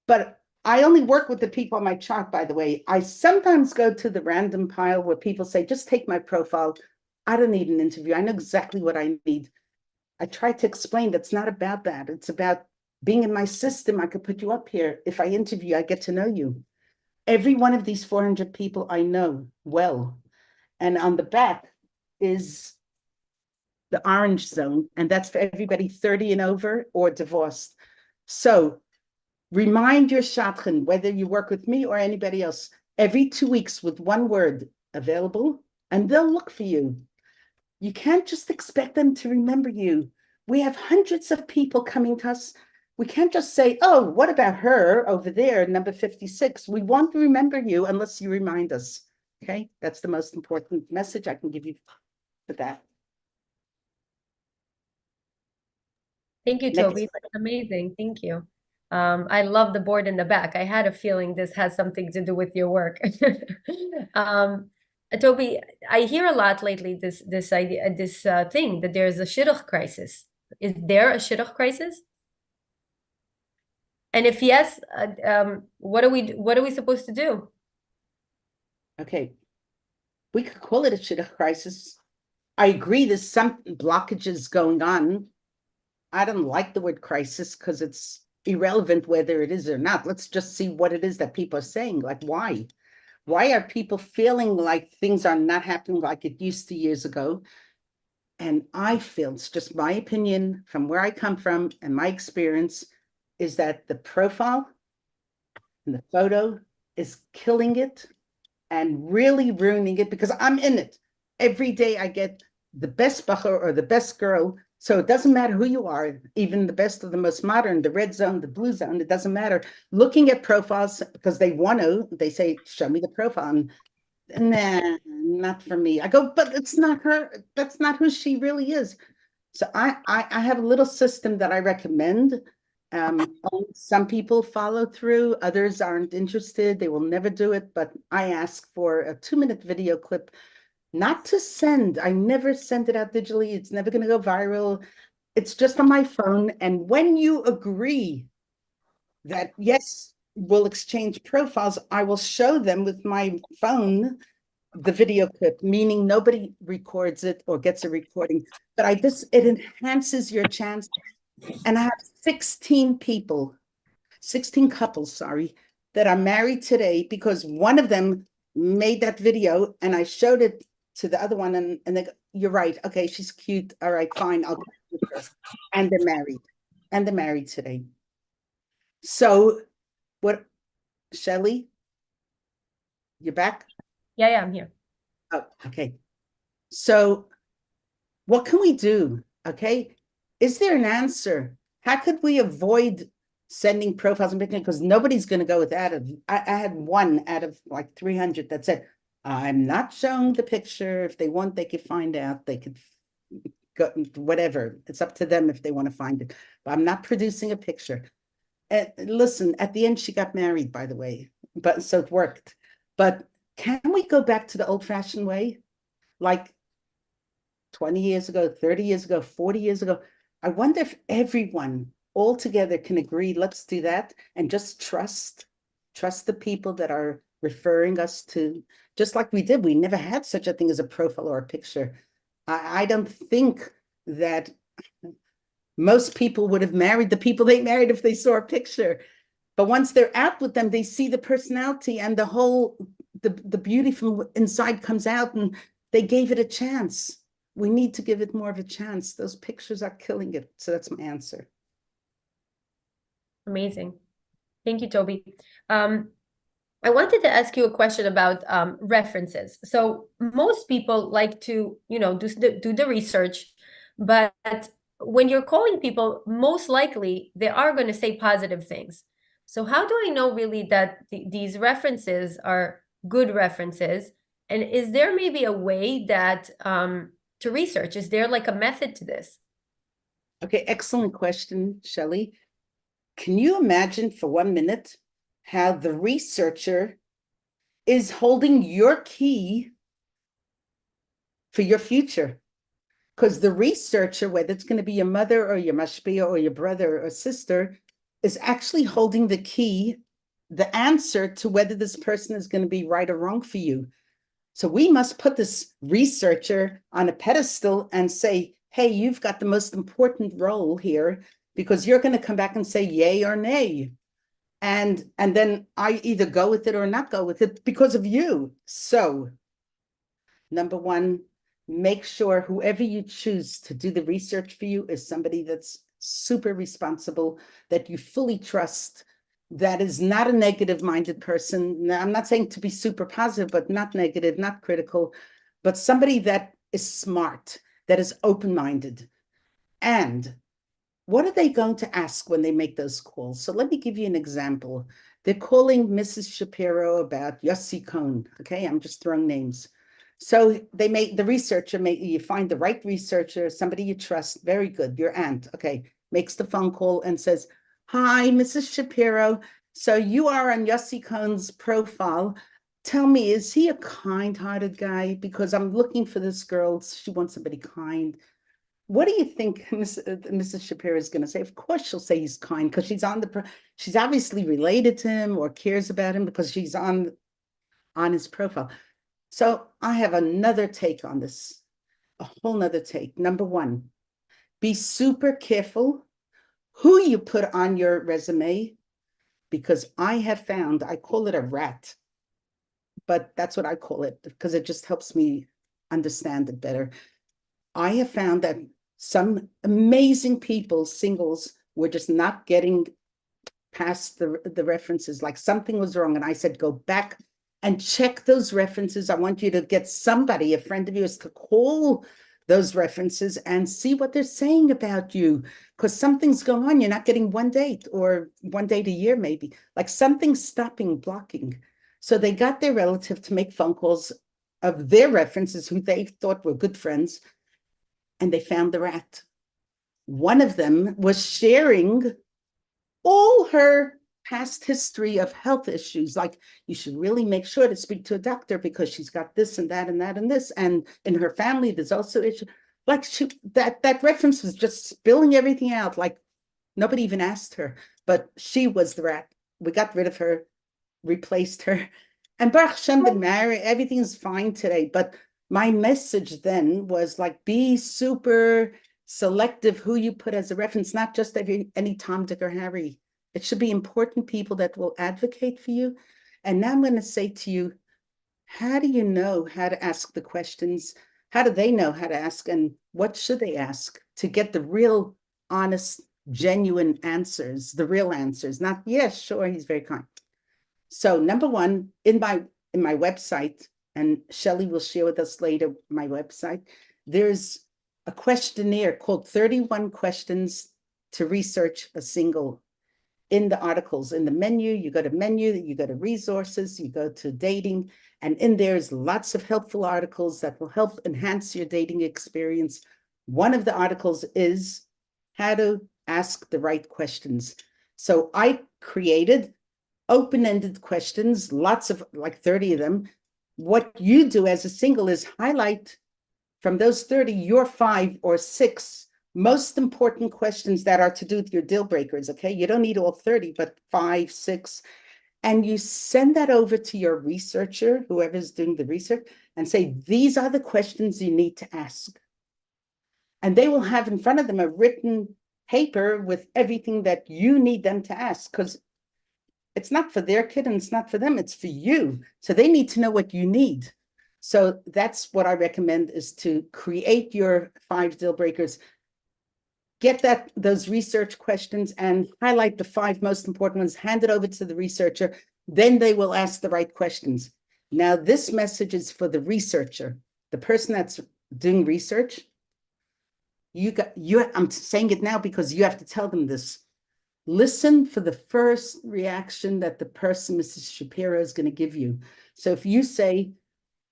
But I only work with the people on my chart, by the way. I sometimes go to the random pile where people say, just take my profile. I don't need an interview. I know exactly what I need. I try to explain that's not about that. It's about being in my system. I could put you up here. If I interview, I get to know you. Every one of these 400 people I know well. And on the back is the orange zone, and that's for everybody 30 and over or divorced. So remind your shadchan, whether you work with me or anybody else, every 2 weeks with 1 word available, and they'll look for you. You can't just expect them to remember you. We have hundreds of people coming to us. We can't just say, oh, what about her over there, number 56? We won't remember you unless you remind us. Okay, that's the most important message I can give you for that. Thank you, Next. Toby. That's amazing. Thank you. I love the board in the back. I had a feeling this has something to do with your work. Toby, I hear a lot lately this idea, this thing that there is a shidduch crisis. Is there a shidduch crisis? And if yes, what are we supposed to do? Okay, we could call it a shidduch crisis. I agree there's some blockages going on. I don't like the word crisis because it's irrelevant whether it is or not. Let's just see what it is that people are saying. Like, why? Why are people feeling like things are not happening like it used to years ago? And I feel, it's just my opinion from where I come from and my experience, is that the profile and the photo is killing it and really ruining it, because I'm in it. Every day I get the best bacher or the best girl. So it doesn't matter who you are, even the best of the most modern, the red zone, the blue zone, it doesn't matter. Looking at profiles because they say, show me the profile. And nah, not for me. I go, but it's not her. That's not who she really is. So I have a little system that I recommend. Some people follow through, others aren't interested. They will never do it, but I ask for a 2-minute video clip, not to send. I never send it out digitally. It's never going to go viral. It's just on my phone. And when you agree that, yes, we'll exchange profiles, I will show them with my phone the video clip, meaning nobody records it or gets a recording, but it enhances your chance. And I have 16 couples, sorry, that are married today because one of them made that video and I showed it to the other one and they go, you're right. Okay, she's cute. All right, fine. I'll with her. And they're married. And they're married today. So what, Sheli, you're back? Yeah, I'm here. Oh, okay. So what can we do? Okay. Is there an answer? How could we avoid sending profiles and pictures? Because nobody's going to go with that. I had one out of like 300 that said, I'm not showing the picture. If they want, they could find out. They could go, whatever. It's up to them if they want to find it. But I'm not producing a picture. And listen, at the end, she got married, by the way. But so it worked. But can we go back to the old-fashioned way? Like 20 years ago, 30 years ago, 40 years ago. I wonder if everyone all together can agree, let's do that, and just trust the people that are referring us to, just like we did. We never had such a thing as a profile or a picture. I don't think that most people would have married the people they married if they saw a picture. But once they're out with them, they see the personality and the beauty from inside comes out, and they gave it a chance. We need to give it more of a chance. Those pictures are killing it. So that's my answer. Amazing. Thank you, Toby. I wanted to ask you a question about references. So most people like to, do the research, but when you're calling people, most likely they are going to say positive things. So how do I know really that these references are good references? And is there maybe a way that to research? Is there like a method to this? Okay, excellent question, Sheli. Can you imagine for 1 minute how the researcher is holding your key for your future? Because the researcher, whether it's going to be your mother or your mashpia or your brother or sister, is actually holding the key, the answer to whether this person is going to be right or wrong for you. So we must put this researcher on a pedestal and say, hey, you've got the most important role here because you're going to come back and say yay or nay. And then I either go with it or not go with it because of you. So number one, make sure whoever you choose to do the research for you is somebody that's super responsible, that you fully trust, that is not a negative-minded person. Now, I'm not saying to be super positive, but not negative, not critical, but somebody that is smart. that is open-minded. And what are they going to ask when they make those calls? So let me give you an example. They're calling Mrs. Shapiro about Yossi Cohn. Okay, I'm just throwing names. So they make the researcher, you find the right researcher, somebody you trust, very good, your aunt, okay, makes the phone call and says, hi, Mrs. Shapiro. So you are on Yossi Cohn's profile. Tell me, is he a kind-hearted guy? Because I'm looking for this girl. She wants somebody kind. What do you think Mrs. Shapiro is going to say? Of course, she'll say he's kind because she's obviously related to him or cares about him because she's on his profile. So I have another take on this, a whole nother take. Number one, be super careful who you put on your resume, because I have found, I call it a rat, but that's what I call it because it just helps me understand it better. I have found that some amazing people, singles, were just not getting past the references, like something was wrong. And I said, go back and check those references. I want you to get somebody, a friend of yours, to call those references and see what they're saying about you, because something's going on. You're not getting one date or one date a year, maybe. Like something's stopping, blocking. So they got their relative to make phone calls of their references who they thought were good friends, and they found the rat. One of them was sharing all her past history of health issues, like you should really make sure to speak to a doctor because she's got this and that and that and this, and in her family there's also issues. Like that reference was just spilling everything out, like nobody even asked her, but she was the rat. We got rid of her, replaced her, and Baruch Hashem, been married, everything's fine today. But my message then was like, be super selective who you put as a reference, not just any Tom, Dick, or Harry. It should be important people that will advocate for you. And now I'm going to say to you, how do you know how to ask the questions? How do they know how to ask? And what should they ask to get the real, honest, genuine answers, the real answers, not, yes, sure, he's very kind. So number one, in my website, and Sheli will share with us later my website, there's a questionnaire called 31 Questions to Research a Single. In the articles, in the menu, you go to resources, you go to dating, and in there's lots of helpful articles that will help enhance your dating experience. One of the articles is how to ask the right questions. So I created open-ended questions, lots of, like 30 of them. What you do as a single is highlight from those 30, your 5 or 6 most important questions that are to do with your deal breakers, okay? You don't need all 30, but 5, 6. And you send that over to your researcher, whoever's doing the research, and say, these are the questions you need to ask. And they will have in front of them a written paper with everything that you need them to ask, because it's not for their kid and it's not for them, it's for you. So they need to know what you need. So that's what I recommend, is to create your 5 deal breakers, get those research questions and highlight the 5 most important ones, hand it over to the researcher, then they will ask the right questions. Now, this message is for the researcher, the person that's doing research. I'm saying it now because you have to tell them this. Listen for the first reaction that the person, Mrs. Shapiro, is going to give you. So if you say,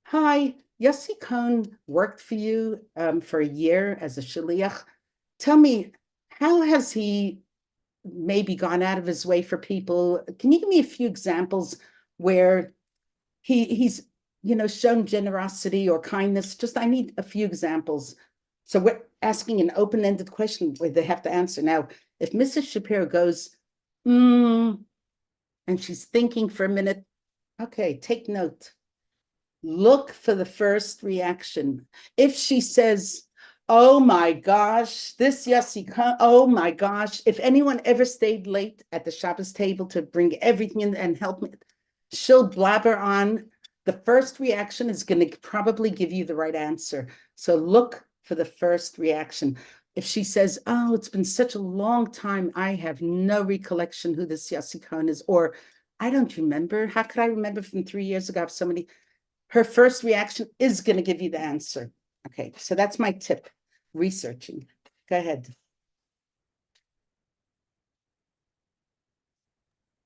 hi, Yossi Cohn worked for you for a year as a shaliach. Tell me, how has he maybe gone out of his way for people? Can you give me a few examples where he's shown generosity or kindness? Just, I need a few examples. So we're asking an open-ended question where they have to answer. Now, if Mrs. Shapiro goes, and she's thinking for a minute, okay, take note. Look for the first reaction. If she says, oh my gosh, this Yossi, oh my gosh, if anyone ever stayed late at the Shabbos table to bring everything in and help me, she'll blabber on. The first reaction is going to probably give you the right answer. So look for the first reaction. If she says, oh, it's been such a long time, I have no recollection who this Yossi Cohn is, or I don't remember. How could I remember from 3 years ago? I have so many. Her first reaction is going to give you the answer. Okay, so that's my tip. researching. Go ahead.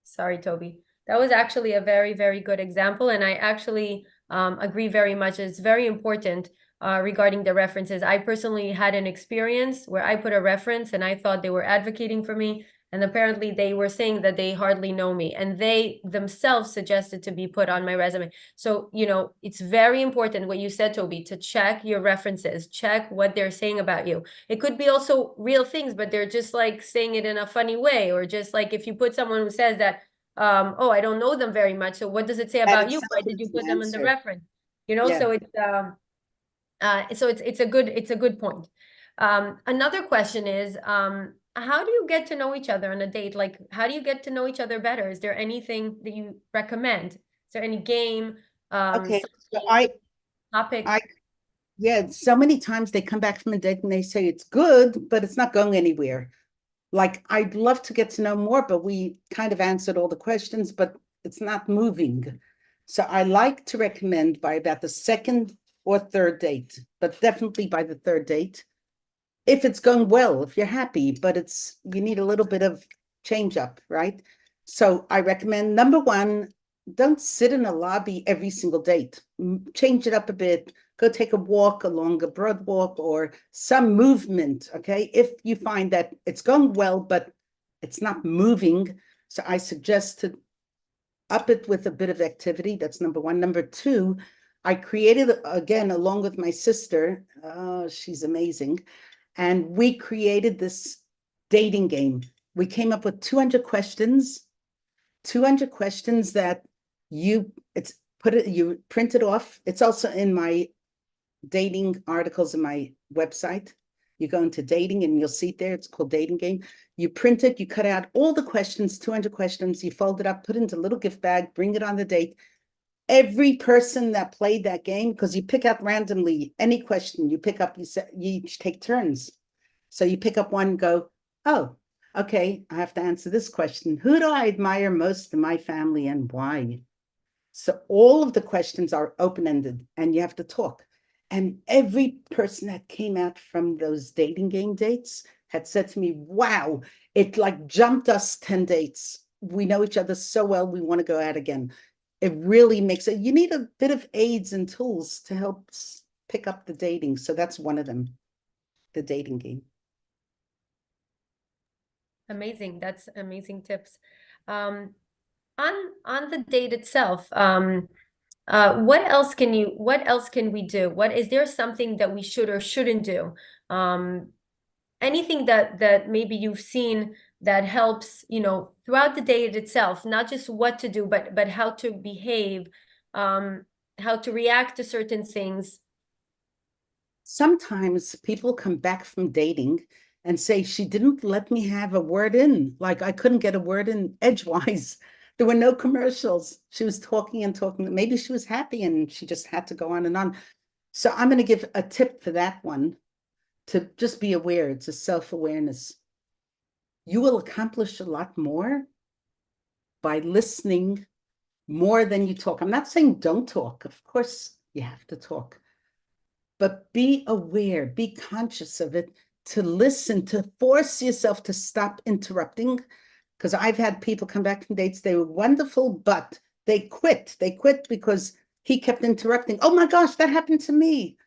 Sorry, Toby. That was actually a very, very good example. And I actually agree very much. It's very important regarding the references. I personally had an experience where I put a reference and I thought they were advocating for me. And apparently they were saying that they hardly know me, and they themselves suggested to be put on my resume. So, you know, it's very important what you said, Toby, to check your references, check what they're saying about you. It could be also real things, but they're just like saying it in a funny way, or just like if you put someone who says that, oh, I don't know them very much, so what does it say about you? Why did you put them in the reference? You know, Yeah. so it's a good point. Another question is, how do you get to know each other on a date? Like, how do you get to know each other better? Is there anything that you recommend? Is there any game, Okay, so topic? yeah, so many times they come back from a date and they say it's good, but it's not going anywhere. Like, I'd love to get to know more, but we kind of answered all the questions, but it's not moving. So I like to recommend by about the second or third date, but definitely by the third date, if it's going well, if you're happy, but you need a little bit of change up, right? So I recommend, number one, don't sit in a lobby every single date. Change it up a bit. Go take a walk along a broad walk or some movement, okay? If you find that it's going well, but it's not moving, so I suggest to up it with a bit of activity. That's number one. Number two, I created, again, along with my sister, she's amazing, and we created this dating game. We came up with 200 questions that you print it off. It's also in my dating articles in my website. You go into dating and you'll see it there. It's called Dating Game. You print it, you cut out all the questions, 200 questions, you fold it up, put it into a little gift bag, bring it on the date. Every person that played that game, because you pick out randomly any question you pick up, you each take turns. So you pick up one, go, oh, okay, I have to answer this question. Who do I admire most in my family and why? So all of the questions are open-ended and you have to talk. And every person that came out from those dating game dates had said to me, wow, it like jumped us 10 dates. We know each other so well, we want to go out again. It really makes it, you need a bit of aids and tools to help pick up the dating. So that's one of them, the dating game. Amazing. That's amazing tips. On the date itself, what else can we do? Is there something that we should or shouldn't do? Anything that maybe you've seen that helps, you know, throughout the date itself, not just what to do, but how to behave, how to react to certain things. Sometimes people come back from dating and say, she didn't let me have a word in. Like, I couldn't get a word in edgewise. There were no commercials. She was talking and talking. Maybe she was happy and she just had to go on and on. So I'm going to give a tip for that one, to just be aware. It's a self-awareness. You will accomplish a lot more by listening more than you talk. I'm not saying don't talk. Of course, you have to talk. But be aware, be conscious of it, to listen, to force yourself to stop interrupting. Because I've had people come back from dates, they were wonderful, but they quit. They quit because he kept interrupting. Oh my gosh, that happened to me.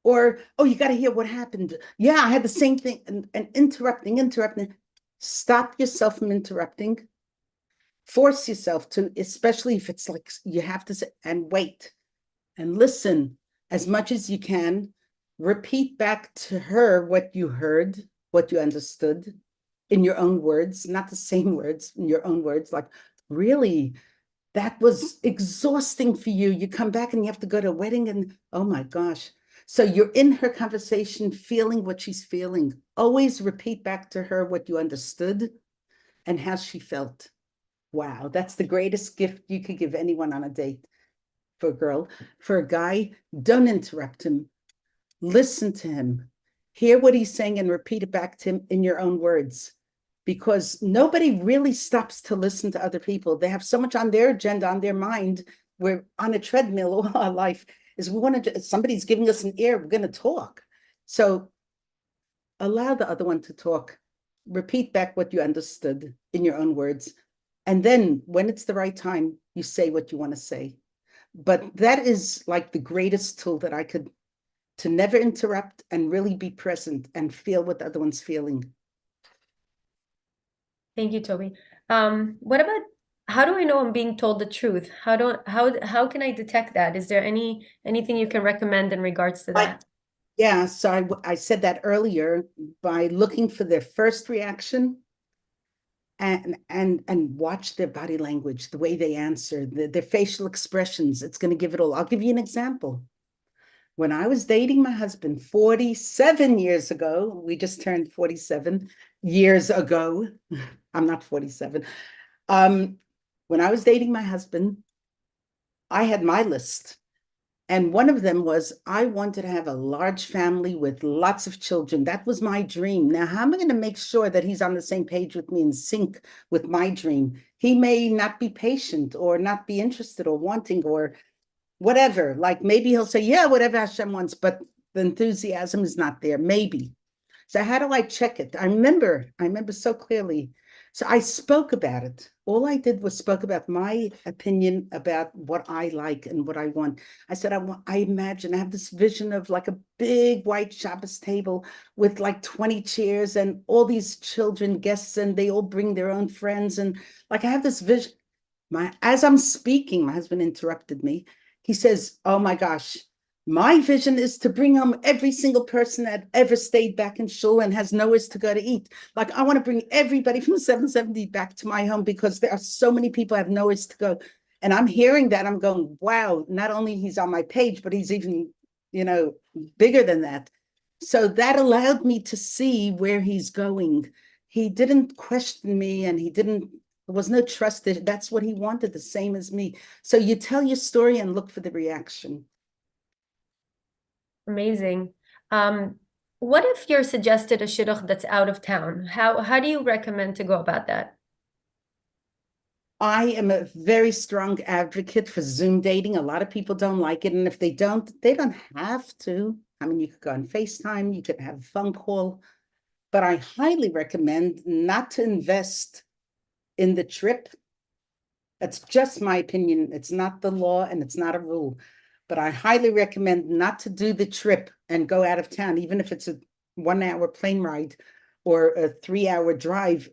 Or, oh, you got to hear what happened. Yeah, I had the same thing. And interrupting. Stop yourself from interrupting. Force yourself to, especially if it's like you have to say, and wait and listen as much as you can. Repeat back to her what you heard, what you understood in your own words, not the same words, in your own words. Like, really, that was exhausting for you. You come back and you have to go to a wedding and, oh my gosh. So you're in her conversation, feeling what she's feeling. Always repeat back to her what you understood and how she felt. Wow, that's the greatest gift you could give anyone on a date. For a girl, for a guy, don't interrupt him. Listen to him. Hear what he's saying and repeat it back to him in your own words. Because nobody really stops to listen to other people. They have so much on their agenda, on their mind. We're on a treadmill all our life. Is we want to, somebody's giving us an ear, we're going to talk. So allow the other one to talk. Repeat back what you understood in your own words. And then when it's the right time, you say what you want to say. But that is like the greatest tool that I could, to never interrupt and really be present and feel what the other one's feeling. Thank you, Toby. What about, how do I know I'm being told the truth? How can I detect that? Is there anything you can recommend in regards to that? Yeah, so I said that earlier, by looking for their first reaction and watch their body language, the way they answer, their facial expressions. It's going to give it all. I'll give you an example. When I was dating my husband 47 years ago, we just turned 47 years ago. I'm not 47. When I was dating my husband, I had my list. And one of them was, I wanted to have a large family with lots of children. That was my dream. Now, how am I going to make sure that he's on the same page with me and sync with my dream? He may not be patient or not be interested or wanting or whatever. Like maybe he'll say, yeah, whatever Hashem wants, but the enthusiasm is not there. Maybe. So how do I check it? I remember so clearly. So I spoke about it. All I did was spoke about my opinion about what I like and what I want. I said, I imagine, I have this vision of like a big white Shabbos table with like 20 chairs and all these children, guests, and they all bring their own friends. And like, I have this vision. As I'm speaking, my husband interrupted me. He says, oh my gosh, my vision is to bring home every single person that ever stayed back in shul and has nowhere to go to eat. Like, I want to bring everybody from 770 back to my home because there are so many people have nowhere to go. And I'm hearing that, I'm going, wow, not only he's on my page, but he's even, bigger than that. So that allowed me to see where he's going. He didn't question me and there was no trust. That's what he wanted, the same as me. So you tell your story and look for the reaction. Amazing. What if you're suggested a shidduch that's out of town? How do you recommend to go about that? I am a very strong advocate for Zoom dating. A lot of people don't like it. And if they don't have to. I mean, you could go on FaceTime, you could have a phone call, but I highly recommend not to invest in the trip. That's just my opinion. It's not the law and it's not a rule, but I highly recommend not to do the trip and go out of town, even if it's a 1 hour plane ride or a 3 hour drive.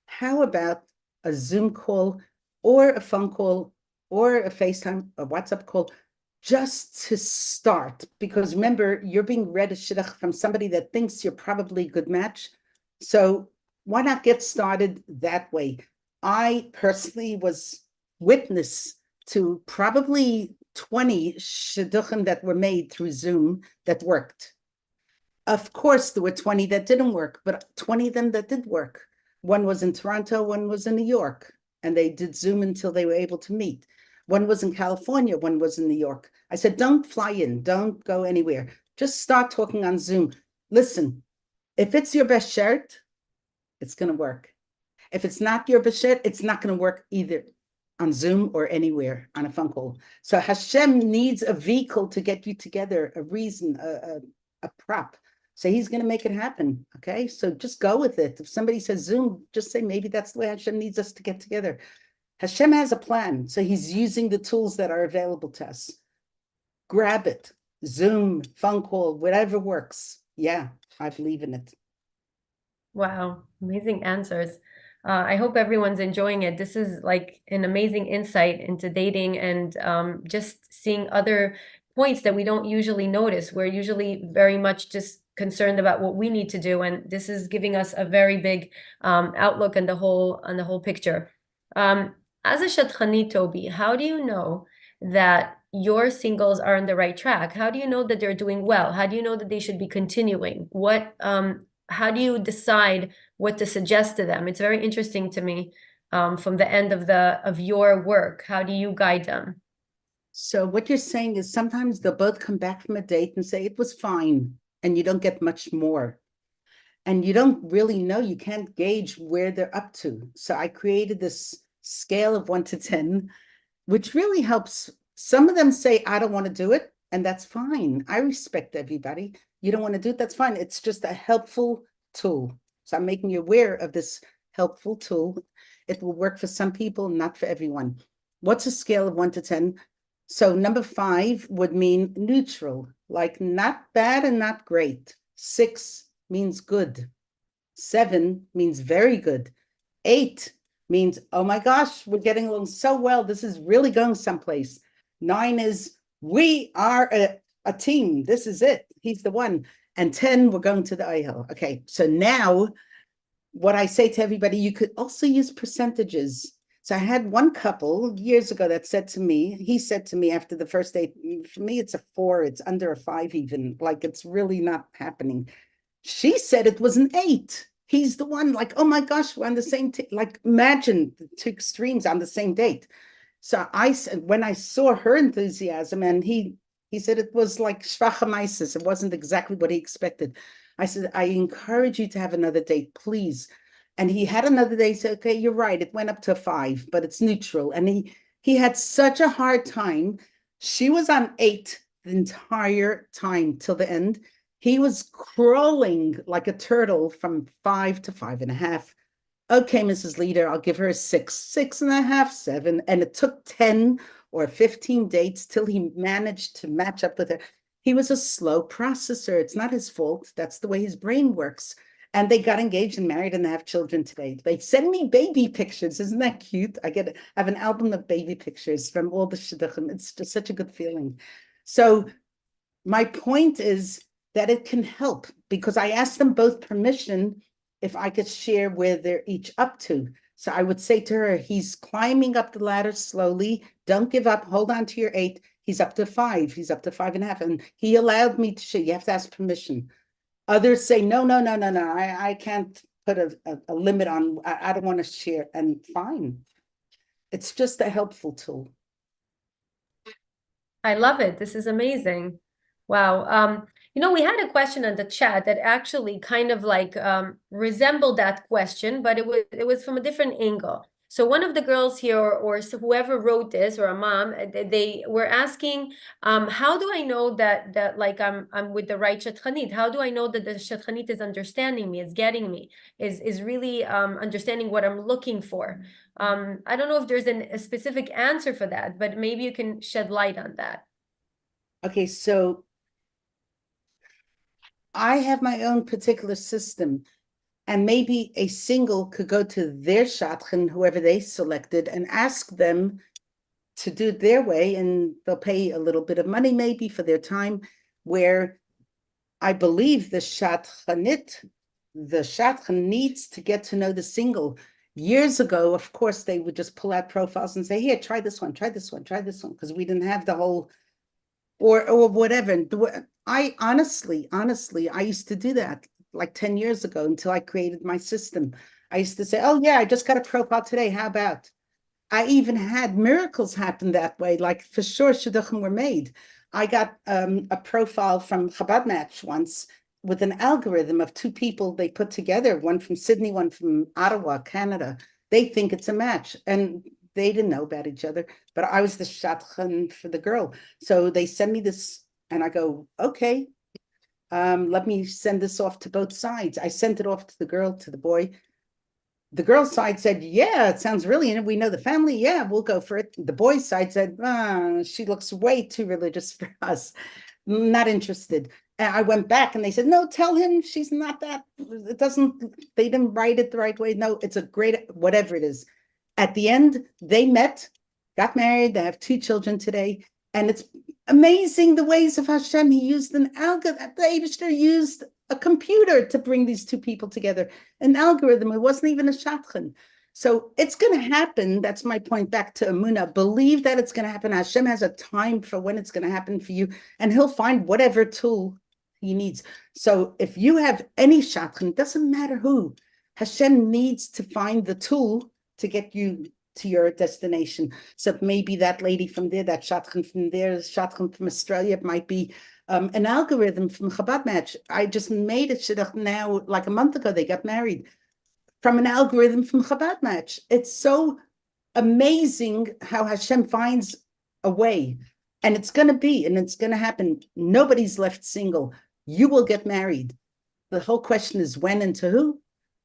How about a Zoom call or a phone call or a FaceTime, a WhatsApp call, just to start? Because remember, you're being read a shidduch from somebody that thinks you're probably a good match. So why not get started that way? I personally was witness to probably 20 shidduchim that were made through Zoom that worked. Of course, there were 20 that didn't work, but 20 of them that did work. One was in Toronto, one was in New York, and they did Zoom until they were able to meet. One was in California, one was in New York. I said, don't fly in, don't go anywhere. Just start talking on Zoom. Listen, if it's your best shirt, it's going to work. If it's not your best shirt, it's not going to work either on Zoom or anywhere on a phone call. So Hashem needs a vehicle to get you together, a reason, a prop. So he's going to make it happen. Okay. So just go with it. If somebody says Zoom, just say, maybe that's the way Hashem needs us to get together. Hashem has a plan. So he's using the tools that are available to us. Grab it. Zoom, phone call, whatever works. Yeah, I believe in it. Wow, amazing answers. I hope everyone's enjoying it. This is like an amazing insight into dating and just seeing other points that we don't usually notice. We're usually very much just concerned about what we need to do, and this is giving us a very big outlook on the whole picture. As a shadchanit, Toby, how do you know that your singles are on the right track? How do you know that they're doing well? How do you know that they should be continuing? How do you decide what to suggest to them? It's very interesting to me from the end of your work. How do you guide them? So what you're saying is sometimes they'll both come back from a date and say it was fine, and you don't get much more. And you don't really know, you can't gauge where they're up to. So I created this scale of 1 to 10, which really helps. Some of them say, I don't want to do it, and that's fine. I respect everybody. You don't want to do it, that's fine. It's just a helpful tool. So I'm making you aware of this helpful tool. It will work for some people, not for everyone. What's a scale of 1 to 10? So number 5 would mean neutral, like not bad and not great. 6 means good. 7 means very good. 8 means, oh my gosh, we're getting along so well. This is really going someplace. 9 is, we are a team. This is it. He's the one. And 10, we're going to the IHL. Okay, so now what I say to everybody, you could also use percentages. So I had one couple years ago that said to me, he said to me after the first date, for me, it's a 4, it's under a 5 even, like it's really not happening. She said it was an 8. He's the one, like, oh my gosh, we're on the same, like imagine the two extremes on the same date. So when I saw her enthusiasm, and he said it was like schwache Meises, it wasn't exactly what he expected. I said, I encourage you to have another date, please. And he had another date. He said, okay, you're right. It went up to 5, but it's neutral. And he had such a hard time. She was on 8 the entire time till the end. He was crawling like a turtle from 5 to 5.5. Okay, Mrs. Leader, I'll give her a 6, 6.5, 7. And it took 10 or 15 dates till he managed to match up with her. He was a slow processor. It's not his fault. That's the way his brain works. And they got engaged and married and they have children today. They send me baby pictures. Isn't that cute? I have an album of baby pictures from all the shidduchim. It's just such a good feeling. So my point is that it can help, because I asked them both permission if I could share where they're each up to. So I would say to her, he's climbing up the ladder slowly. Don't give up. Hold on to your 8. He's up to 5. He's up to 5.5. And he allowed me to share. You have to ask permission. Others say, no. I can't put a limit on. I don't want to share. And fine. It's just a helpful tool. I love it. This is amazing. Wow. We had a question on the chat that actually kind of like resembled that question, but it was from a different angle. So one of the girls here, or whoever wrote this, or a mom, they were asking, how do I know that like I'm with the right shadchanit? How do I know that the shadchanit is understanding me, is getting me, is really understanding what I'm looking for? I don't know if there's a specific answer for that, but maybe you can shed light on that. Okay, so I have my own particular system, and maybe a single could go to their shadchan, whoever they selected, and ask them to do it their way, and they'll pay a little bit of money maybe for their time, where I believe the shadchan needs to get to know the single. Years ago, of course, they would just pull out profiles and say, here, try this one, because we didn't have the whole, or whatever. I honestly, I used to do that like 10 years ago until I created my system. I used to say, oh yeah, I just got a profile today. How about? I even had miracles happen that way. Like for sure, shidduchim were made. I got a profile from Chabad Match once with an algorithm of 2 people they put together, one from Sydney, one from Ottawa, Canada. They think it's a match, and they didn't know about each other, but I was the shadchan for the girl. So they send me this, and I go, okay, let me send this off to both sides. I sent it off to the girl, to the boy. The girl's side said, yeah, it sounds really, and we know the family. Yeah, we'll go for it. The boy's side said, she looks way too religious for us. Not interested. And I went back and they said, no, tell him she's not that. They didn't write it the right way. No, it's a great, whatever it is. At the end, they met, got married. They have 2 children today. And it's amazing the ways of Hashem. He used an algorithm. The Eibishter used a computer to bring these 2 people together, an algorithm. It wasn't even a shadchan. So it's going to happen. That's my point back to Emunah. Believe that it's going to happen. Hashem has a time for when it's going to happen for you, and he'll find whatever tool he needs. So if you have any shadchan, it doesn't matter who, Hashem needs to find the tool to get you to your destination. So maybe that lady from there, that shadchan from there, shadchan from Australia, it might be an algorithm from Chabad Match. I just made it shidduch now, like a month ago, they got married from an algorithm from Chabad Match. It's so amazing how Hashem finds a way, and it's going to be, and it's going to happen. Nobody's left single. You will get married. The whole question is when and to who.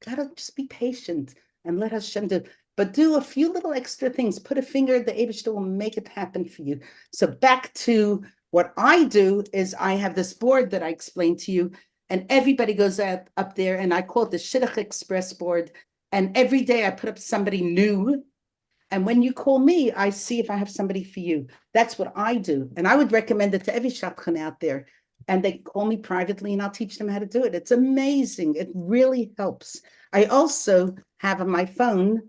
Gotta just be patient and let Hashem do. But do a few little extra things. Put a finger, the Eibishter will make it happen for you. So back to what I do is I have this board that I explained to you, and everybody goes up there, and I call it the Shidduch Express board. And every day I put up somebody new. And when you call me, I see if I have somebody for you. That's what I do. And I would recommend it to every shadchan out there. And they call me privately and I'll teach them how to do it. It's amazing. It really helps. I also have on my phone,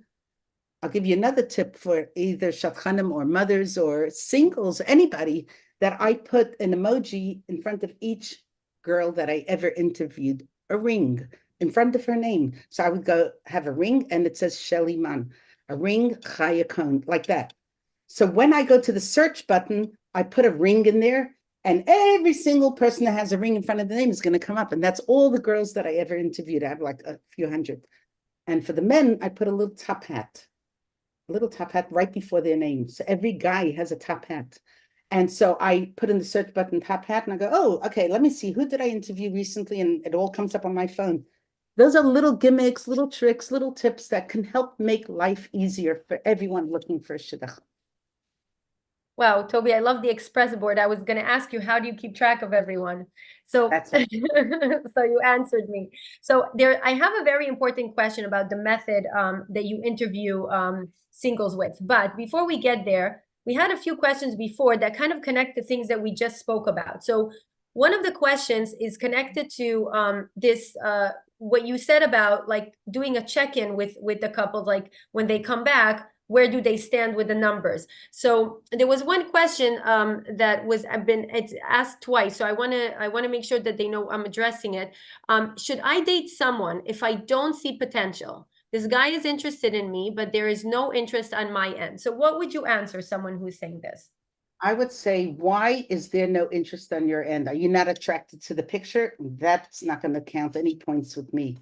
I'll give you another tip for either shadchanim or mothers or singles, anybody, that I put an emoji in front of each girl that I ever interviewed, a ring in front of her name. So I would go have a ring and it says Sheli Man, a ring, Chaya Cohn, like that. So when I go to the search button, I put a ring in there, and every single person that has a ring in front of the name is going to come up. And that's all the girls that I ever interviewed. I have like a few hundred. And for the men, I put a little top hat right before their name. So every guy has a top hat. And so I put in the search button top hat and I go, oh, okay, let me see. Who did I interview recently? And it all comes up on my phone. Those are little gimmicks, little tricks, little tips that can help make life easier for everyone looking for a shidduch. Wow, Toby, I love the express board. I was going to ask you, how do you keep track of everyone? So, That's so you answered me. So I have a very important question about the method that you interview singles with. But before we get there, we had a few questions before that kind of connect the things that we just spoke about. So one of the questions is connected to this what you said about like doing a check-in with the couple, like when they come back, where do they stand with the numbers? So there was one question that it's asked twice. So I want to make sure that they know I'm addressing it. Should I date someone if I don't see potential? This guy is interested in me, but there is no interest on my end. So what would you answer someone who's saying this? I would say, why is there no interest on your end? Are you not attracted to the picture? That's not going to count any points with me.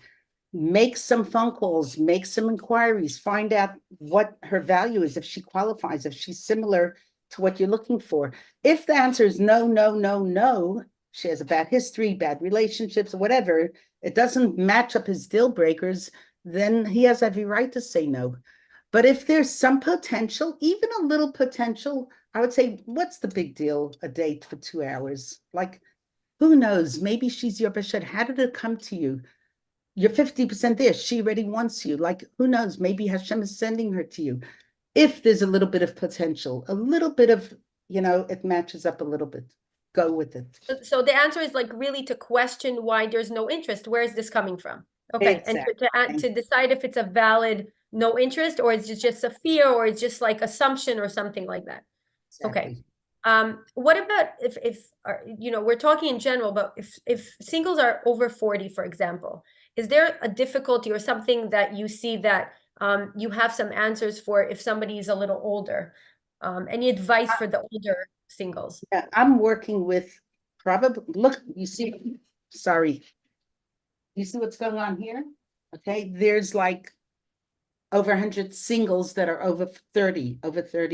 Make some phone calls, make some inquiries, find out what her value is, if she qualifies, if she's similar to what you're looking for. If the answer is no, no, no, no, she has a bad history, bad relationships, whatever, it doesn't match up his deal breakers, then he has every right to say no. But if there's some potential, even a little potential, I would say, what's the big deal? A date for 2 hours? Like, who knows? Maybe she's your beshert. How did it come to you? You're 50% there. She already wants you. Like, who knows? Maybe Hashem is sending her to you. If there's a little bit of potential, a little bit of, it matches up a little bit. Go with it. So the answer is like really to question why there's no interest. Where is this coming from? Okay, Exactly. And to decide if it's a valid no interest, or it's just a fear, or it's just like assumption or something like that. Exactly. Okay. What about if we're talking in general, but if singles are over 40, for example, is there a difficulty or something that you see that you have some answers for if somebody is a little older? Any advice for the older singles? Yeah, I'm working with look, you see, sorry. You see what's going on here? Okay, there's like over 100 singles that are over 30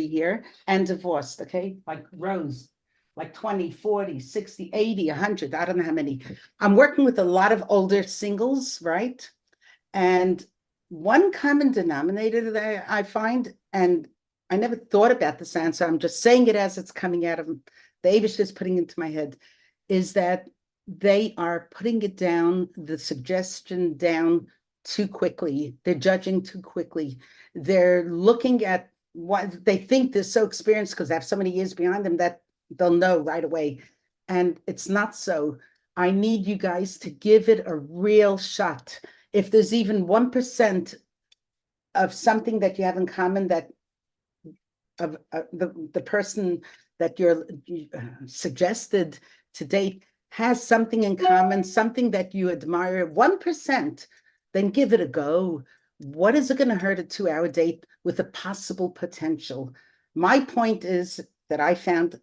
here, and divorced, okay? Like rows, like 20, 40, 60, 80, 100, I don't know how many. I'm working with a lot of older singles, right? And one common denominator that I find, and I never thought about this answer, I'm just saying it as it's coming out of the Avish is putting into my head, is that they are putting it down, the suggestion down too quickly. They're judging too quickly. They're looking at what they think they're so experienced because they have so many years behind them that they'll know right away. And it's not so. I need you guys to give it a real shot. If there's even 1% of something that you have in common, that of the person that you're suggested to date has something in common, something that you admire, 1%, then give it a go. What is it going to hurt a 2-hour date with a possible potential? My point is that I found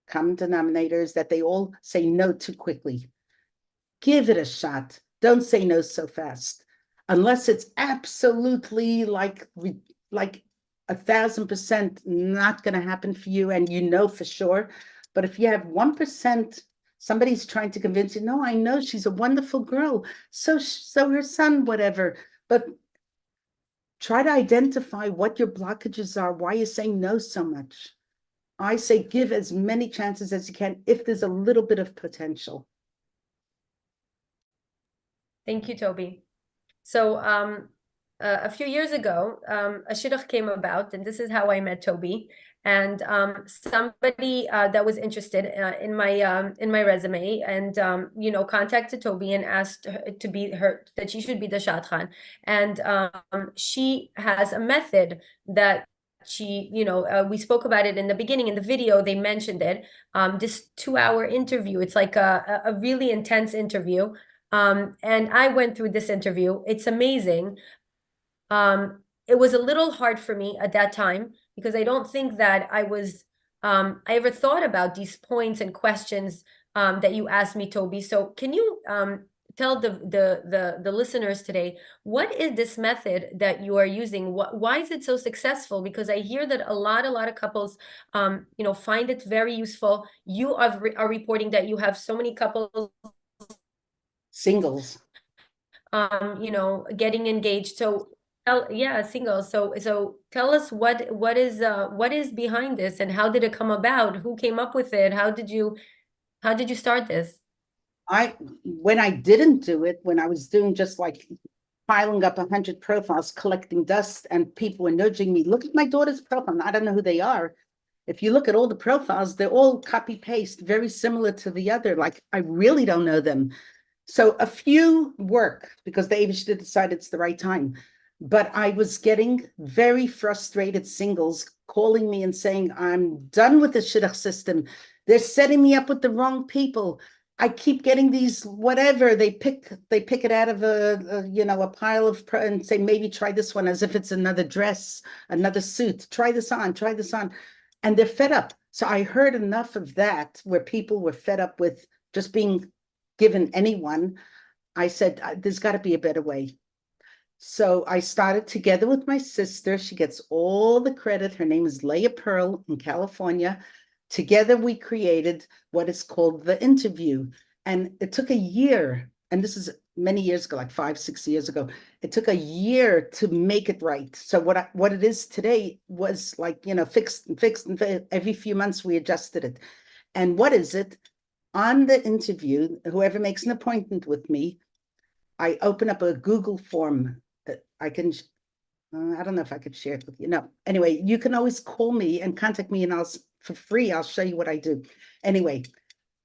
common denominators that they all say no too quickly. Give it a shot. Don't say no so fast. Unless it's absolutely like 1,000% not going to happen for you and you know for sure. But if you have 1% Somebody's trying to convince you, no, I know she's a wonderful girl. So her son, whatever. But try to identify what your blockages are, why you're saying no so much. I say give as many chances as you can if there's a little bit of potential. Thank you, Toby. So a few years ago, a shidduch came about, and this is how I met Toby. And somebody that was interested in my resume, and contacted Toby and asked her to be that she should be the shadchan. And she has a method that she, we spoke about it in the beginning in the video. They mentioned it. This 2-hour interview. It's like a really intense interview. And I went through this interview. It's amazing. It was a little hard for me at that time because I don't think that I ever thought about these points and questions that you asked me, Toby. So can you tell the listeners today, what is this method that you are using? Why is it so successful? Because I hear that a lot of couples, find it very useful. You are reporting that you have so many couples Singles. Getting engaged. So single. So tell us what is behind this and how did it come about? Who came up with it? How did you start this? When I didn't do it, when I was doing just like piling up 100 profiles, collecting dust, and people were nudging me, look at my daughter's profile. I don't know who they are. If you look at all the profiles, they're all copy paste, very similar to the other. Like, I really don't know them. So a few work because the Abishta decided it's the right time. But I was getting very frustrated singles calling me and saying, I'm done with the shidduch system. They're setting me up with the wrong people. I keep getting these whatever. They pick it out of a pile of and say, maybe try this one as if it's another dress, another suit. Try this on. And they're fed up. So I heard enough of that where people were fed up with just being given anyone. I said, there's got to be a better way. So I started together with my sister. She gets all the credit. Her name is Leah Pearl in California. Together we created what is called the interview. And it took a year. And this is many years ago, like 5-6 years ago. It took a year to make it right. So what it is today was like, fixed, and every few months we adjusted it. And what is it? On the interview, whoever makes an appointment with me, I open up a Google form that I can, I don't know if I could share it with you. No, anyway, you can always call me and contact me and for free, I'll show you what I do. Anyway,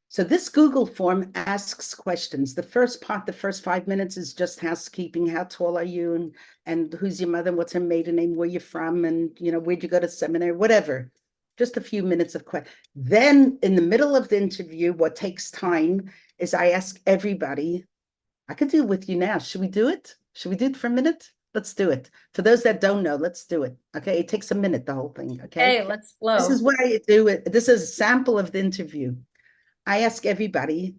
so this Google form asks questions. The first 5 minutes is just housekeeping. How tall are you? And who's your mother? What's her maiden name? Where you from? And, where'd you go to seminary? Whatever. Just a few minutes of questions. Then in the middle of the interview, what takes time is I ask everybody, I could do it with you now. Should we do it? Should we do it for a minute? Let's do it. For those that don't know, let's do it. Okay. It takes a minute, the whole thing. Okay. Hey, let's flow. This is what I do it. This is a sample of the interview. I ask everybody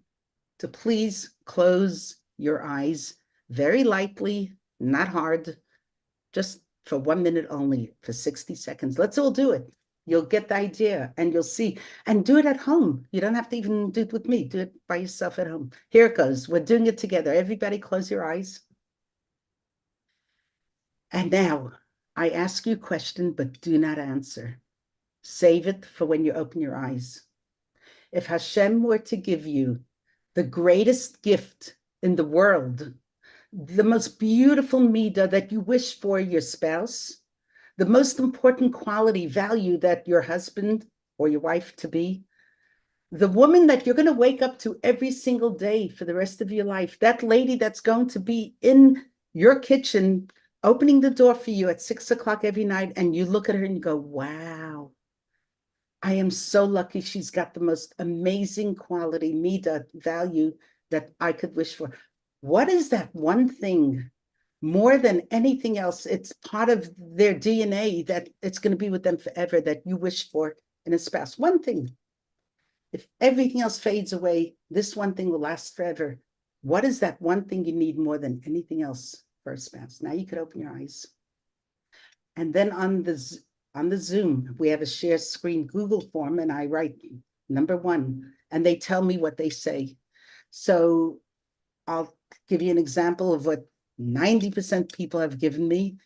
to please close your eyes very lightly, not hard, just for 1 minute only, for 60 seconds. Let's all do it. You'll get the idea and you'll see. And do it at home. You don't have to even do it with me. Do it by yourself at home. Here it goes. We're doing it together. Everybody close your eyes. And now I ask you a question, but do not answer. Save it for when you open your eyes. If Hashem were to give you the greatest gift in the world, the most beautiful midah that you wish for your spouse, the most important quality, value that your husband or your wife to be, the woman that you're going to wake up to every single day for the rest of your life, that lady that's going to be in your kitchen, opening the door for you at 6 o'clock every night, and you look at her and you go, wow, I am so lucky she's got the most amazing quality, midah, value that I could wish for. What is that one thing more than anything else? It's part of their DNA that it's going to be with them forever that you wish for in a spouse. One thing. If everything else fades away, this one thing will last forever. What is that one thing you need more than anything else for a spouse? Now you could open your eyes. And then on the Zoom, we have a share screen Google form, and I write number one, and they tell me what they say. So I'll give you an example of what 90% people have given me.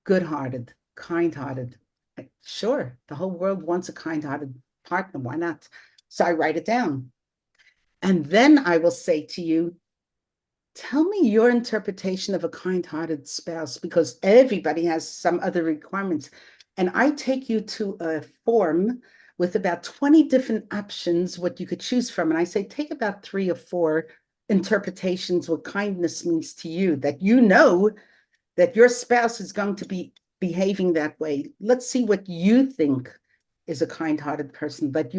Good-hearted, kind-hearted. Sure, the whole world wants a kind-hearted partner. Why not? So I write it down. And then I will say to you, tell me your interpretation of a kind-hearted spouse, because everybody has some other requirements. And I take you to a form with about 20 different options, what you could choose from. And I say, take about 3 or 4 interpretations what kindness means to you, that you know that your spouse is going to be behaving that way. Let's see what you think is a kind-hearted person. But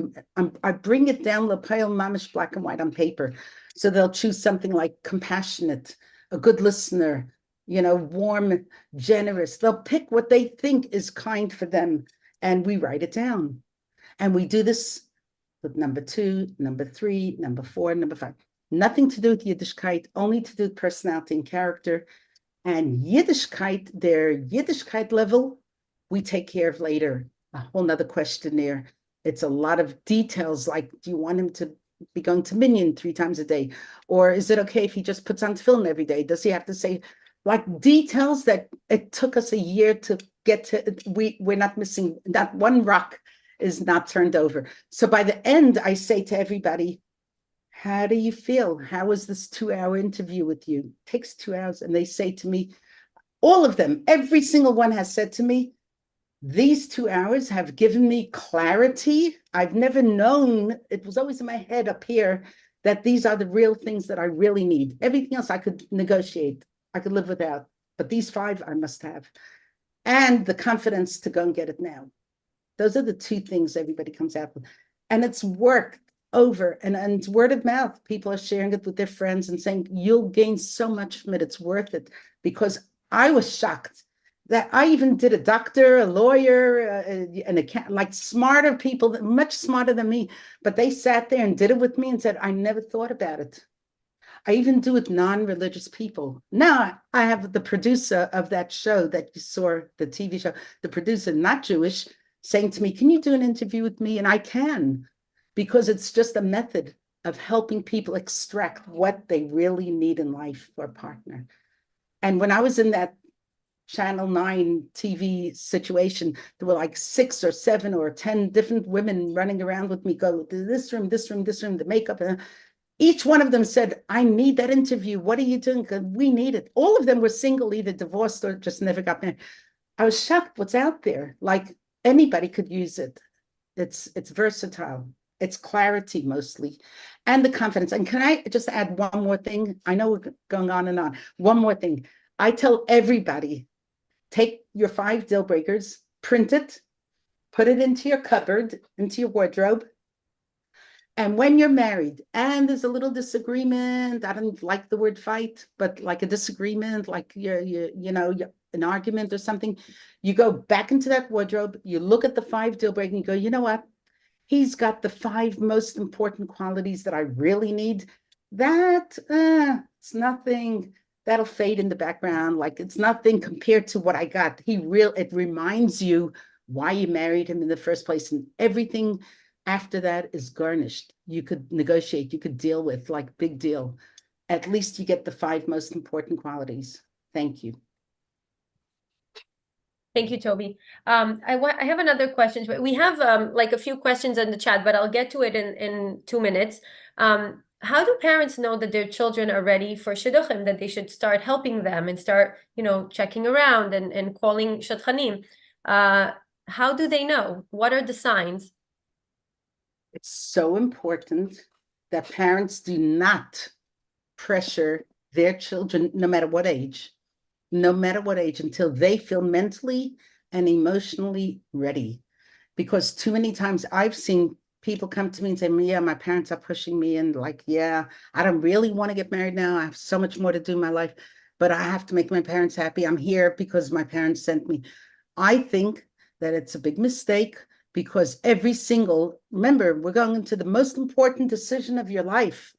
I bring it down lapel mamish, black and white on paper. So they'll choose something like compassionate, a good listener, warm, generous. They'll pick what they think is kind for them, and we write it down. And we do this with number 2, number 3, number 4, number 5. Nothing to do with Yiddishkeit, only to do with personality and character. And Yiddishkeit, their Yiddishkeit level, we take care of later. A whole nother questionnaire. It's a lot of details, like, do you want him to be going to Minyan 3 times a day? Or is it okay if he just puts on tefillin every day? Does he have to say, like, details that it took us a year to get to? We're not missing, not one rock is not turned over. So by the end, I say to everybody, how do you feel? How was this 2-hour interview with you? It takes 2 hours. And they say to me, all of them, every single one has said to me, these 2 hours have given me clarity. I've never known, it was always in my head up here, that these are the real things that I really need. Everything else I could negotiate, I could live without. But these 5 I must have. And the confidence to go and get it now. Those are the 2 things everybody comes out with. And it's worked over, and it's word of mouth. People are sharing it with their friends and saying, you'll gain so much from it. It's worth it. Because I was shocked that I even did a doctor, a lawyer, an accountant, like smarter people, much smarter than me. But they sat there and did it with me and said, I never thought about it. I even do with non-religious people. Now I have the producer of that show that you saw, the TV show, the producer, not Jewish, saying to me, can you do an interview with me? And I can, because it's just a method of helping people extract what they really need in life for a partner. And when I was in that Channel 9 TV situation, there were like 6 or 7 or 10 different women running around with me, go to this room, this room, this room, the makeup. Each one of them said, I need that interview. What are you doing? We need it. All of them were single, either divorced or just never got married. I was shocked what's out there. Like, anybody could use it. It's versatile. It's clarity mostly, and the confidence. And can I just add one more thing? I know we're going on and on. One more thing. I tell everybody, take your 5 deal breakers, print it, put it into your cupboard, into your wardrobe. And when you're married and there's a little disagreement, I don't like the word fight, but like a disagreement, like an argument or something, you go back into that wardrobe, you look at the 5 deal breakers and you go, you know what? He's got the 5 most important qualities that I really need. That, it's nothing. That'll fade in the background. Like, it's nothing compared to what I got. It reminds you why you married him in the first place. And everything after that is garnished. You could negotiate, you could deal with, like, big deal. At least you get the 5 most important qualities. Thank you. Thank you, Toby. I have another question. We have like a few questions in the chat, but I'll get to it in 2 minutes. How do parents know that their children are ready for shidduchim, that they should start helping them and start, checking around and calling shadchanim? How do they know? What are the signs? It's so important that parents do not pressure their children, no matter what age, until they feel mentally and emotionally ready. Because too many times I've seen people come to me and say, yeah, my parents are pushing me, and like, yeah, I don't really want to get married now. I have so much more to do in my life, but I have to make my parents happy. I'm here because my parents sent me. I think that it's a big mistake, because remember, we're going into the most important decision of your life.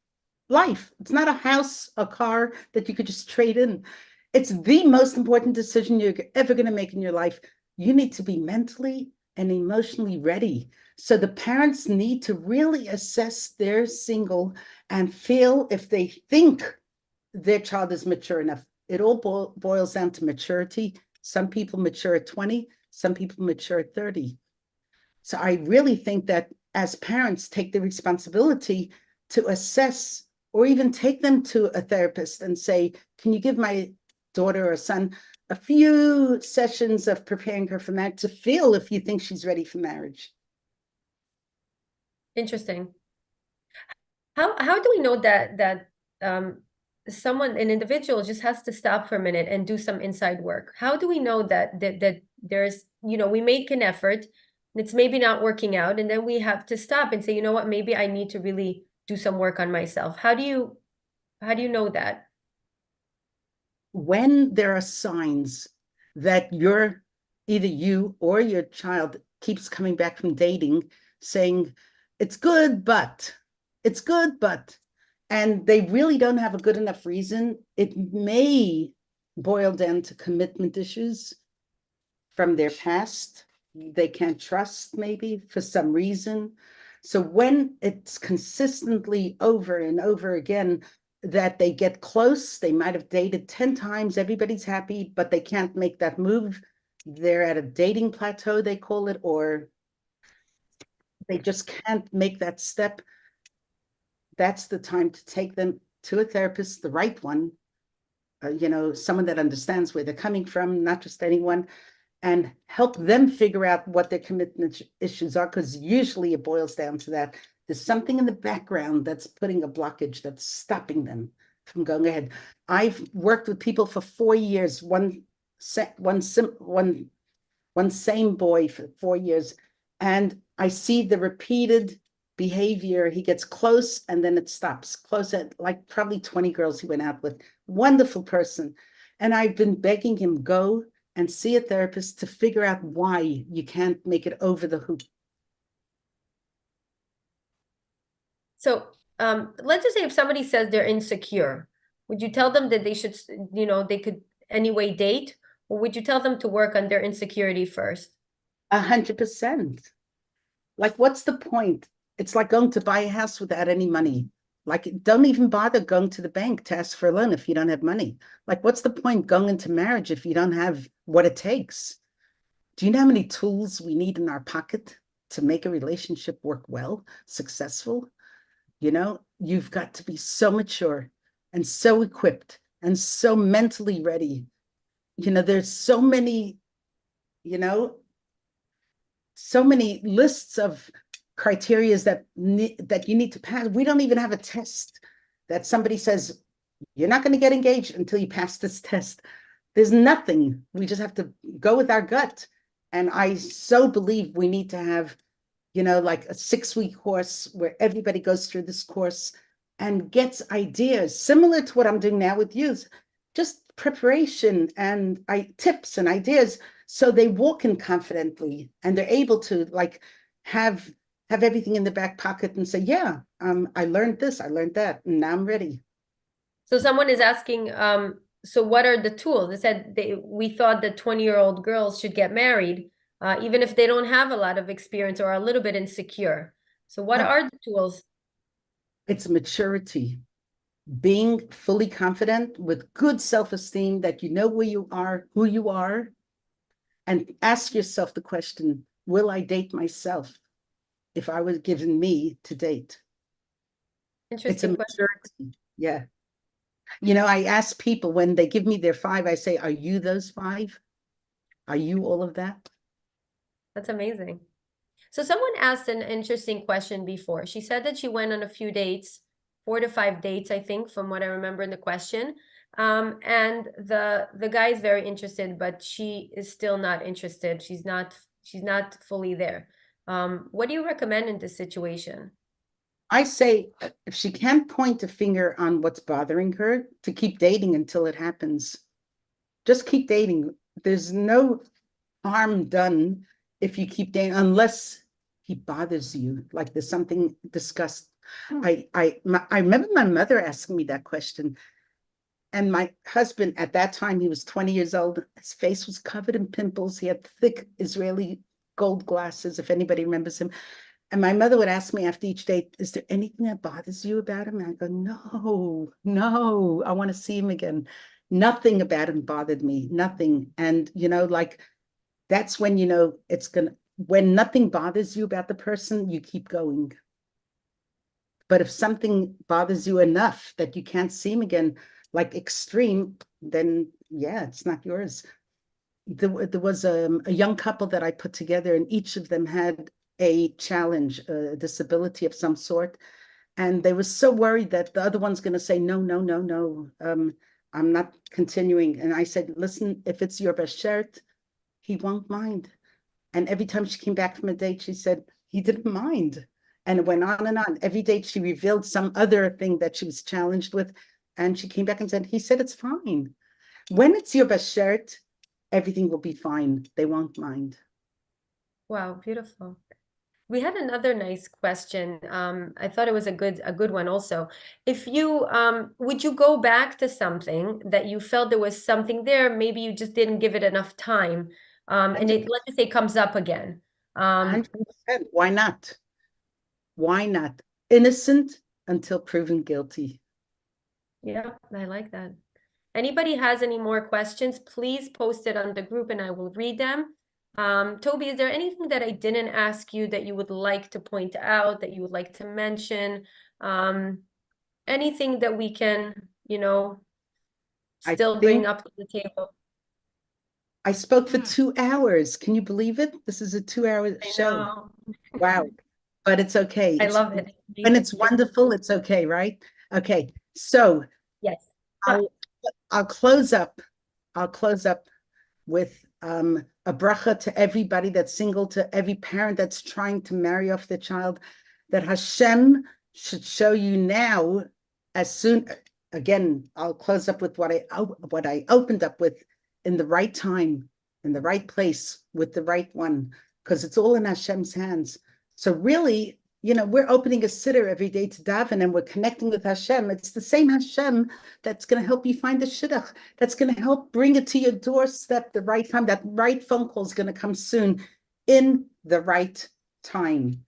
It's not a house, a car that you could just trade in. It's the most important decision you're ever going to make in your life. You need to be mentally and emotionally ready. So the parents need to really assess their single and feel if they think their child is mature enough. It all boils down to maturity. Some people mature at 20, some people mature at 30. So I really think that as parents take the responsibility to assess or even take them to a therapist and say, can you give my daughter or son a few sessions of preparing her for marriage to feel if you think she's ready for marriage? Interesting. How do we know that someone, an individual, just has to stop for a minute and do some inside work? How do we know that there's, we make an effort and it's maybe not working out, and then we have to stop and say, you know what, maybe I need to really do some work on myself. How do you know that? When there are signs that either you or your child keeps coming back from dating saying, it's good, but, and they really don't have a good enough reason, it may boil down to commitment issues from their past. They can't trust maybe for some reason. So when it's consistently over and over again that they get close, they might have dated 10 times, everybody's happy, but they can't make that move. They're at a dating plateau, they call it, or they just can't make that step. That's the time to take them to a therapist, the right one, someone that understands where they're coming from, not just anyone, and help them figure out what their commitment issues are, because usually it boils down to that. There's something in the background that's putting a blockage that's stopping them from going ahead. I've worked with people for 4 years, one same boy for 4 years, and I see the repeated behavior. He gets close and then it stops. Close at like probably 20 girls he went out with. Wonderful person. And I've been begging him, go and see a therapist to figure out why you can't make it over the hoop. So let's just say if somebody says they're insecure, would you tell them that they should, they could anyway date, or would you tell them to work on their insecurity first? 100%. Like, what's the point? It's like going to buy a house without any money. Like, don't even bother going to the bank to ask for a loan if you don't have money. Like, what's the point going into marriage if you don't have what it takes? Do you know how many tools we need in our pocket to make a relationship work well, successful? You've got to be so mature and so equipped and so mentally ready. There's so many, so many lists of criteria that you need to pass. We don't even have a test that somebody says, you're not going to get engaged until you pass this test. There's nothing. We just have to go with our gut. And I so believe we need to have, like a 6-week course where everybody goes through this course and gets ideas similar to what I'm doing now with you, just preparation and tips and ideas, so they walk in confidently and they're able to like have everything in the back pocket and say, yeah, I learned this, I learned that, and now I'm ready. So someone is asking, so what are the tools? They said we thought that 20-year-old girls should get married, even if they don't have a lot of experience or are a little bit insecure. So what are the tools? It's maturity, being fully confident with good self-esteem, that you know where you are, who you are, and ask yourself the question, will I date myself if I was given me to date? Interesting question. Maturity. Yeah. I ask people when they give me their 5, I say, are you those 5? Are you all of that? That's amazing. So someone asked an interesting question before. She said that she went on a few dates, 4 to 5 dates, I think, from what I remember in the question. And the guy is very interested, but she is still not interested. She's not fully there. What do you recommend in this situation? I say, if she can't point a finger on what's bothering her, to keep dating until it happens. Just keep dating. There's no harm done if you keep dating, unless he bothers you, like there's something discussed. I remember my mother asking me that question, and my husband at that time, he was 20 years old. His face was covered in pimples. He had thick Israeli gold glasses, if anybody remembers him. And my mother would ask me after each date, is there anything that bothers you about him? And I go, no, I want to see him again. Nothing about him bothered me, nothing. And, like, that's when, when nothing bothers you about the person, you keep going. But if something bothers you enough that you can't see him again, like extreme, then yeah, it's not yours. There was a young couple that I put together, and each of them had a challenge, a disability of some sort. And they were so worried that the other one's going to say, no, I'm not continuing. And I said, listen, if it's your best shirt, he won't mind. And every time she came back from a date, she said, he didn't mind. And it went on and on. Every date she revealed some other thing that she was challenged with. And she came back and said, he said, it's fine. When it's your best shirt, everything will be fine. They won't mind. Wow, beautiful. We had another nice question. I thought it was a good one also. If you would you go back to something that you felt there was something there, maybe you just didn't give it enough time, and it, let's just say, comes up again. 100%. Why not? Why not? Innocent until proven guilty. Yeah, I like that. Anybody has any more questions, please post it on the group and I will read them. Toby, is there anything that I didn't ask you that you would like to point out, that you would like to mention? Anything that we can, still bring up to the table? I spoke for 2 hours. Can you believe it? This is a 2-hour show. Wow. But it's okay. I love it. When it's wonderful, it's okay, right? Okay. So yes, I'll close up. I'll close up with a bracha to everybody that's single, to every parent that's trying to marry off their child, that Hashem should show you now, as soon, again, I'll close up with what I opened up with, in the right time, in the right place, with the right one, because it's all in Hashem's hands. So really, we're opening a siddur every day to daven, and we're connecting with Hashem. It's the same Hashem that's going to help you find the shidduch, that's going to help bring it to your doorstep the right time. That right phone call is going to come soon, in the right time.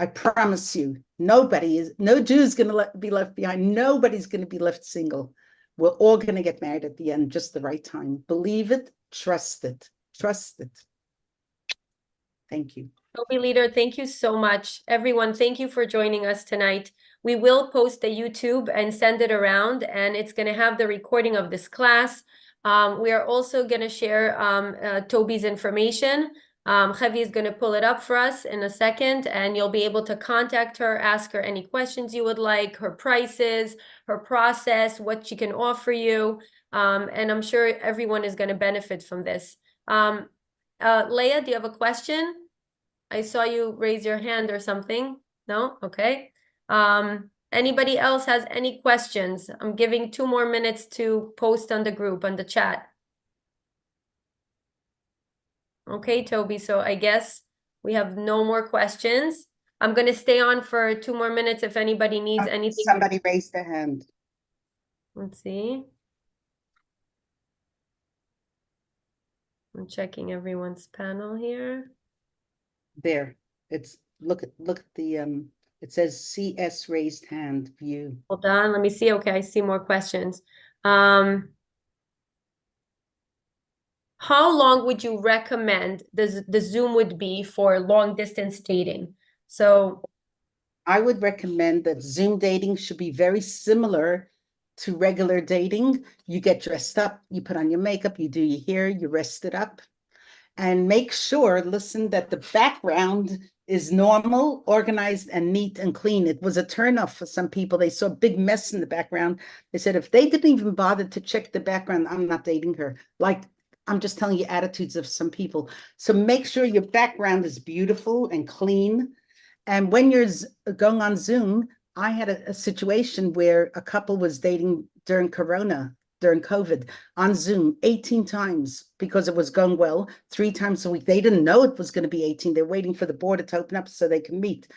I promise you, no Jew is going to be left behind. Nobody's going to be left single. We're all going to get married at the end, just the right time. Believe it, trust it, trust it. Thank you. Toby Leader, thank you so much. Everyone, thank you for joining us tonight. We will post a YouTube and send it around, and it's going to have the recording of this class. We are also going to share Toby's information. Javi is going to pull it up for us in a second, and you'll be able to contact her, ask her any questions you would like, her prices, her process, what she can offer you. And I'm sure everyone is going to benefit from this. Leah, do you have a question? I saw you raise your hand or something. No? Okay. Anybody else has any questions? I'm giving 2 more minutes to post on the group, on the chat. Okay, Toby, so I guess we have no more questions. I'm going to stay on for 2 more minutes if anybody needs anything. Somebody raised their hand. Let's see. I'm checking everyone's panel here. There, it's look at the it says CS raised hand view. Hold on, let me see. Okay, I see more questions. How long would you recommend the Zoom would be for long distance dating? So I would recommend that Zoom dating should be very similar to regular dating. You get dressed up, you put on your makeup, you do your hair, you rest it up. And make sure, listen, that the background is normal, organized, and neat and clean. It was a turnoff for some people. They saw a big mess in the background. They said, if they didn't even bother to check the background, I'm not dating her. Like, I'm just telling you attitudes of some people. So make sure your background is beautiful and clean. And when you're going on Zoom, I had a situation where a couple was dating during COVID, on Zoom 18 times because it was going well, 3 times a week. They didn't know it was going to be 18. They're waiting for the border to open up so they can meet.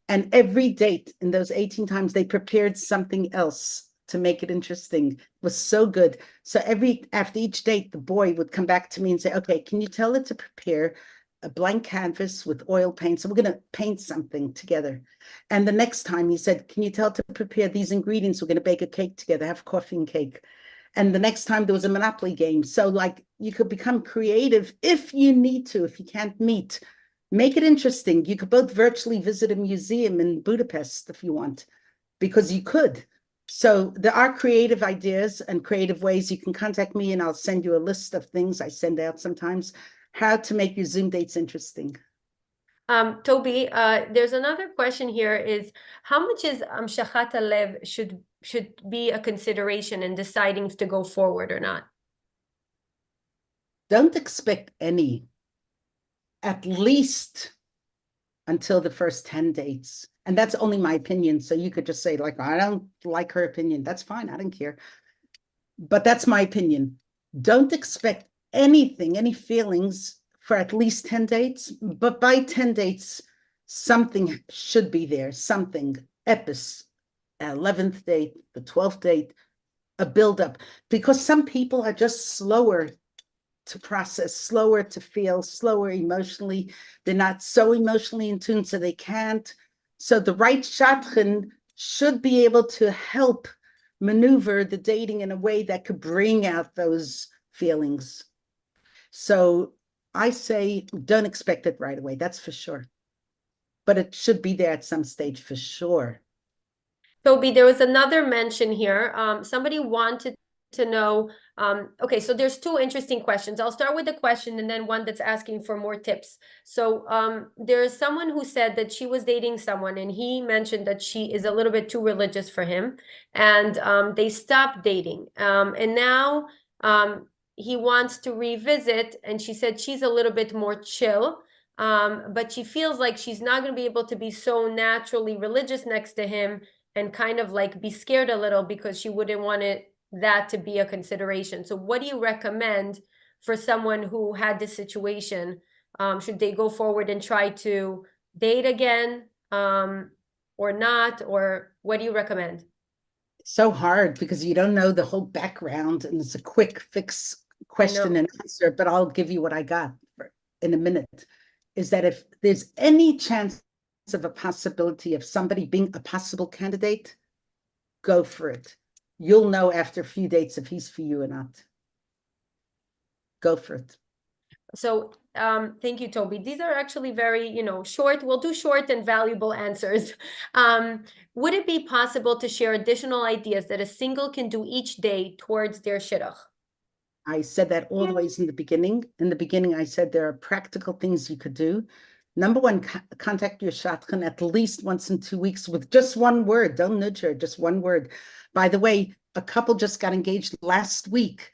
And every date in those 18 times, they prepared something else to make it interesting. It was so good. So after each date, the boy would come back to me and say, okay, can you tell her to prepare a blank canvas with oil paint. So we're going to paint something together. And the next time he said, can you tell to prepare these ingredients? We're going to bake a cake together, have coffee and cake. And the next time there was a Monopoly game. So like you could become creative if you need to, if you can't meet. Make it interesting. You could both virtually visit a museum in Budapest if you want, because you could. So there are creative ideas and creative ways. You can contact me and I'll send you a list of things I send out sometimes, how to make your Zoom dates interesting. Toby, there's another question here is how much is Amshachat Lev should be a consideration in deciding to go forward or not? Don't expect any, at least until the first 10 dates. And that's only my opinion. So you could just say, like, I don't like her opinion. That's fine. I don't care. But that's my opinion. Don't expect anything, any feelings for at least 10 dates. But by 10 dates, something should be there, something, epis, 11th date, the 12th date, a buildup. Because some people are just slower to process, slower to feel, slower emotionally. They're not so emotionally in tune, so they can't. So the right shadchan should be able to help maneuver the dating in a way that could bring out those feelings. So I say, don't expect it right away. That's for sure. But it should be there at some stage for sure. Toby, there was another mention here. Somebody wanted to know, okay, so there's two interesting questions. I'll start with the question and then one that's asking for more tips. So there's someone who said that she was dating someone and he mentioned that she is a little bit too religious for him and they stopped dating. And now he wants to revisit and she said she's a little bit more chill. But she feels like she's not going to be able to be so naturally religious next to him and kind of like be scared a little because she wouldn't want that to be a consideration. So what do you recommend for someone who had this situation? Should they go forward and try to date again or not? Or what do you recommend? So hard because you don't know the whole background and it's a quick fix question and answer, but I'll give you what I got in a minute. Is that if there's any chance of a possibility of somebody being a possible candidate, go for it. You'll know after a few dates if he's for you or not. Go for it. So thank you, Toby. These are actually very, short. We'll do short and valuable answers. Would it be possible to share additional ideas that a single can do each day towards their shidduch? I said that always in the beginning. In the beginning, I said there are practical things you could do. Number one, contact your shadchan at least once in 2 weeks with just one word. Don't nudge her, just one word. By the way, a couple just got engaged last week.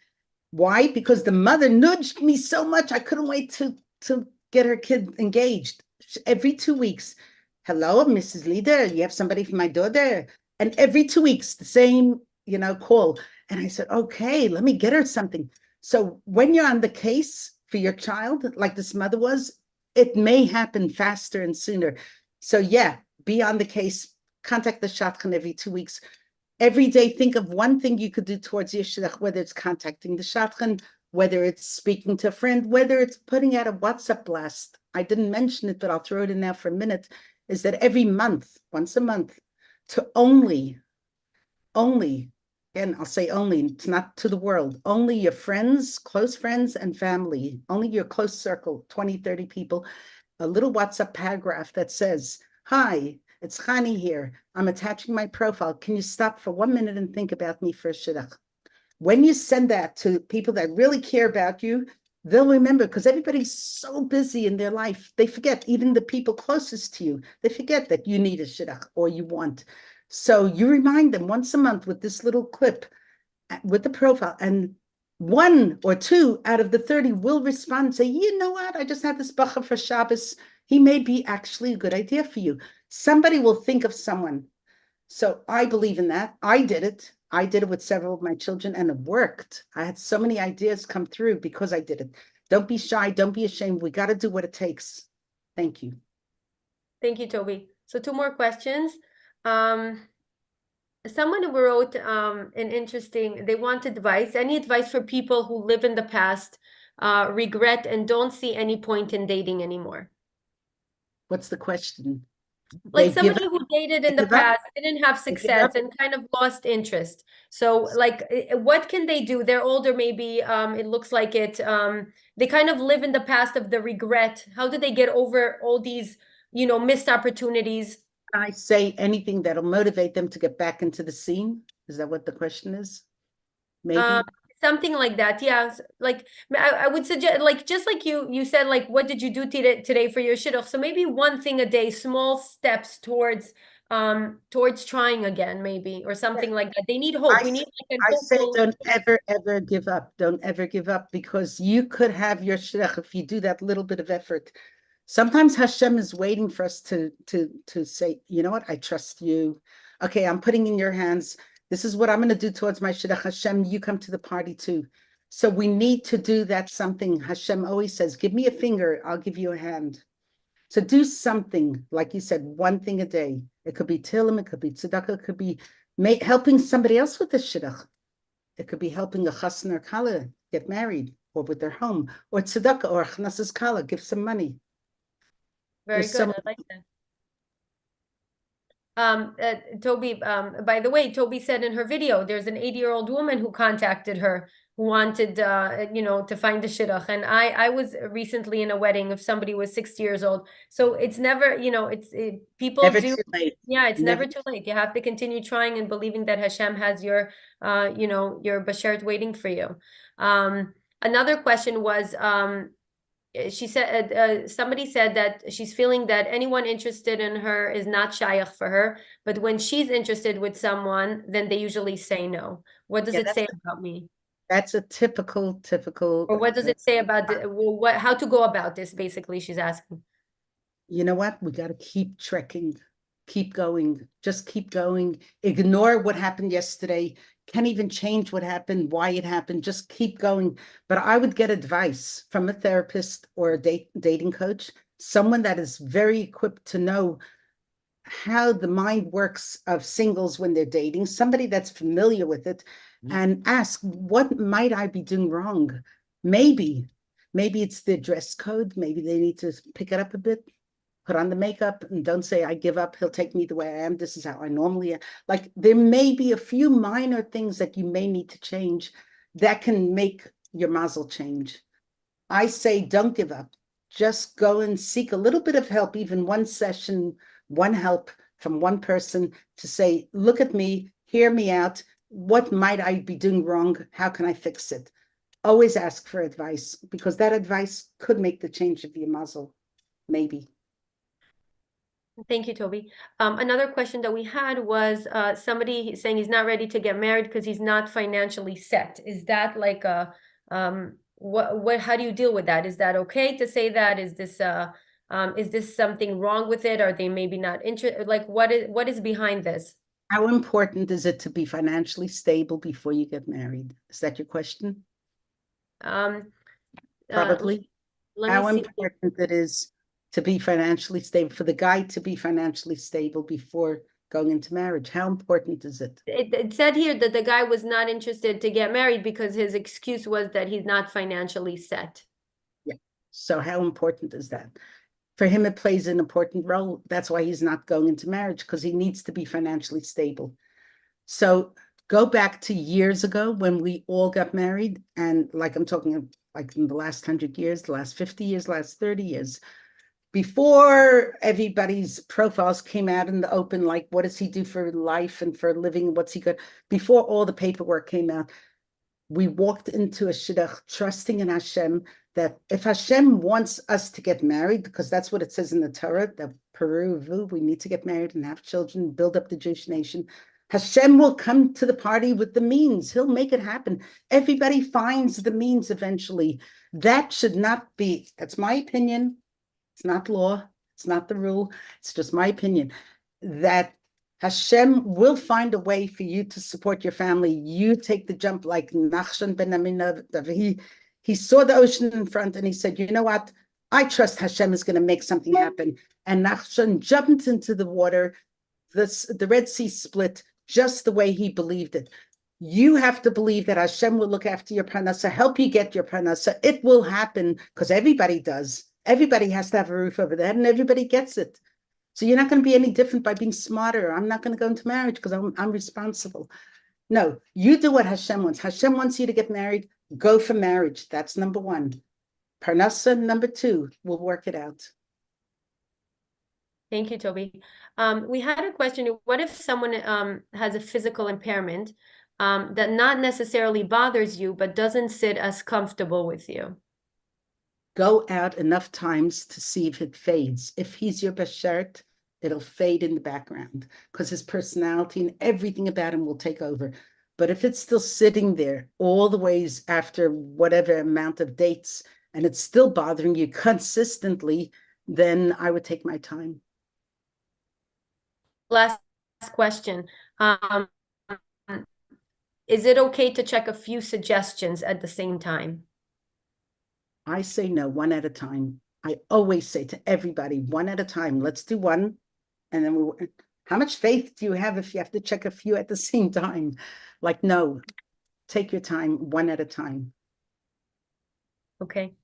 Why? Because the mother nudged me so much, I couldn't wait to get her kid engaged. Every 2 weeks, hello, Mrs. Leader, you have somebody for my daughter? And every 2 weeks, the same, call. And I said, okay, let me get her something. So when you're on the case for your child, like this mother was, it may happen faster and sooner. So yeah, be on the case, contact the shadchan every 2 weeks. Every day, think of one thing you could do towards your shidduch, whether it's contacting the shadchan, whether it's speaking to a friend, whether it's putting out a WhatsApp blast. I didn't mention it, but I'll throw it in now for a minute, is that every month, once a month, to only, again, I'll say only, it's not to the world, only your friends, close friends and family, only your close circle, 20, 30 people, a little WhatsApp paragraph that says, hi, it's Chani here. I'm attaching my profile. Can you stop for 1 minute and think about me for a shidduch? When you send that to people that really care about you, they'll remember because everybody's so busy in their life. They forget, even the people closest to you, they forget that you need a shidduch or you want. So you remind them once a month with this little clip with the profile, and 1 or 2 out of the 30 will respond and say, you know what? I just had this bacha for Shabbos. He may be actually a good idea for you. Somebody will think of someone. So I believe in that. I did it. I did it with several of my children and it worked. I had so many ideas come through because I did it. Don't be shy. Don't be ashamed. We got to do what it takes. Thank you. Thank you, Toby. So 2 more questions. Someone wrote an interesting, they want advice, any advice for people who live in the past regret and don't see any point in dating anymore? What's the question? Like They give somebody up, who dated in they the give up, past, didn't have they give success up. and kind of lost interest. So like what can they do? They're older maybe, it looks like it. They kind of live in the past of the regret. How do they get over all these, missed opportunities? I say anything that'll motivate them to get back into the scene. Is that what the question is? Maybe. Something like that. Yeah. Like I would suggest, like just like you said, like what did you do today for your shidduch? So maybe one thing a day, small steps towards trying again, maybe, or something like that. They need hope. I We say, need like a I say hopeful. don't ever give up. Don't ever give up, because you could have your shidduch if you do that little bit of effort. Sometimes Hashem is waiting for us to say, you know what, I trust you. Okay, I'm putting in your hands. This is what I'm going to do towards my shidduch. Hashem, you come to the party too. So we need to do that something. Hashem always says, give me a finger, I'll give you a hand. So do something, like you said, one thing a day. It could be Tillim, it could be tzedakah, it could be helping somebody else with the shidduch. It could be helping a chassan or kala get married, or with their home, or tzedakah, or chnasas kala, give some money. Very There's good. some. I like that. Toby, by the way, Toby said in her video, there's an 80-year-old woman who contacted her who wanted, to find the shidduch. And I was recently in a wedding of somebody who was 60 years old. So it's never, people Never do. too late. Yeah, it's Never. never too late. You have to continue trying and believing that Hashem has your bashert waiting for you. Another question was, she said somebody said that she's feeling that anyone interested in her is not shaykh for her, but when she's interested with someone, then they usually say no. What does Yeah, it say about me? that's a typical. Or what does it say about how to go about this? Basically, she's asking. You know what? We got to keep trekking, keep going, just keep going. Ignore what happened yesterday. Can't even change what happened, why it happened. Just keep going. But I would get advice from a therapist or a dating coach, someone that is very equipped to know how the mind works of singles when they're dating, somebody that's familiar with it, and ask, what might I be doing wrong? Maybe it's the dress code. Maybe they need to pick it up a bit, put on the makeup, and don't say, I give up, he'll take me the way I am, this is how I normally am. Like, there may be a few minor things that you may need to change that can make your mazel change. I say don't give up. Just go and seek a little bit of help, even one session, one help from one person, to say, look at me, hear me out. What might I be doing wrong? How can I fix it? Always ask for advice, because that advice could make the change of your mazel, maybe. Thank you, Toby. Another question that we had was somebody saying he's not ready to get married because he's not financially set. Is that like a how do you deal with that? Is that okay to say that? Is this something wrong with it? Are they maybe not interested? Like what is behind this? How important is it to be financially stable before you get married? Is that your question? Um, Probably. let How me see. important it is to be financially stable, for the guy to be financially stable before going into marriage. How important is it? It said here that the guy was not interested to get married because his excuse was that he's not financially set. Yeah. So how important is that? For him, it plays an important role. That's why he's not going into marriage, because he needs to be financially stable. So go back to years ago when we all got married, and like I'm talking like in the last 100 years, the last 50 years, last 30 years, before everybody's profiles came out in the open, like what does he do for life and for a living, what's he good, before all the paperwork came out, we walked into a shidduch trusting in Hashem, that if Hashem wants us to get married, because that's what it says in the Torah, the Peru, we need to get married and have children, build up the Jewish nation. Hashem will come to the party with the means. He'll make it happen. Everybody finds the means eventually. That should not be, that's my opinion. It's not law. It's not the rule. It's just my opinion, that Hashem will find a way for you to support your family. You take the jump, like Nachshon ben Aminadav. He saw the ocean in front and he said, you know what? I trust Hashem is going to make something happen. And Nachshon jumped into the water. The Red Sea split just the way he believed it. You have to believe that Hashem will look after your parnasa, help you get your parnasa. It will happen because everybody does. Everybody has to have a roof over their head and everybody gets it. So you're not going to be any different by being smarter. I'm not going to go into marriage because I'm responsible. No, you do what Hashem wants. Hashem wants you to get married. Go for marriage. That's number one. Parnasa, number two. We'll work it out. Thank you, Toby. We had a question. What if someone has a physical impairment that not necessarily bothers you, but doesn't sit as comfortable with you? Go out enough times to see if it fades. If he's your beshert, it'll fade in the background because his personality and everything about him will take over. But if it's still sitting there all the ways after whatever amount of dates and it's still bothering you consistently, then I would take my time. Last question. Is it okay to check a few suggestions at the same time? I say no, one at a time. I always say to everybody, one at a time. Let's do one. And then how much faith do you have if you have to check a few at the same time? Like, no, take your time, one at a time. Okay.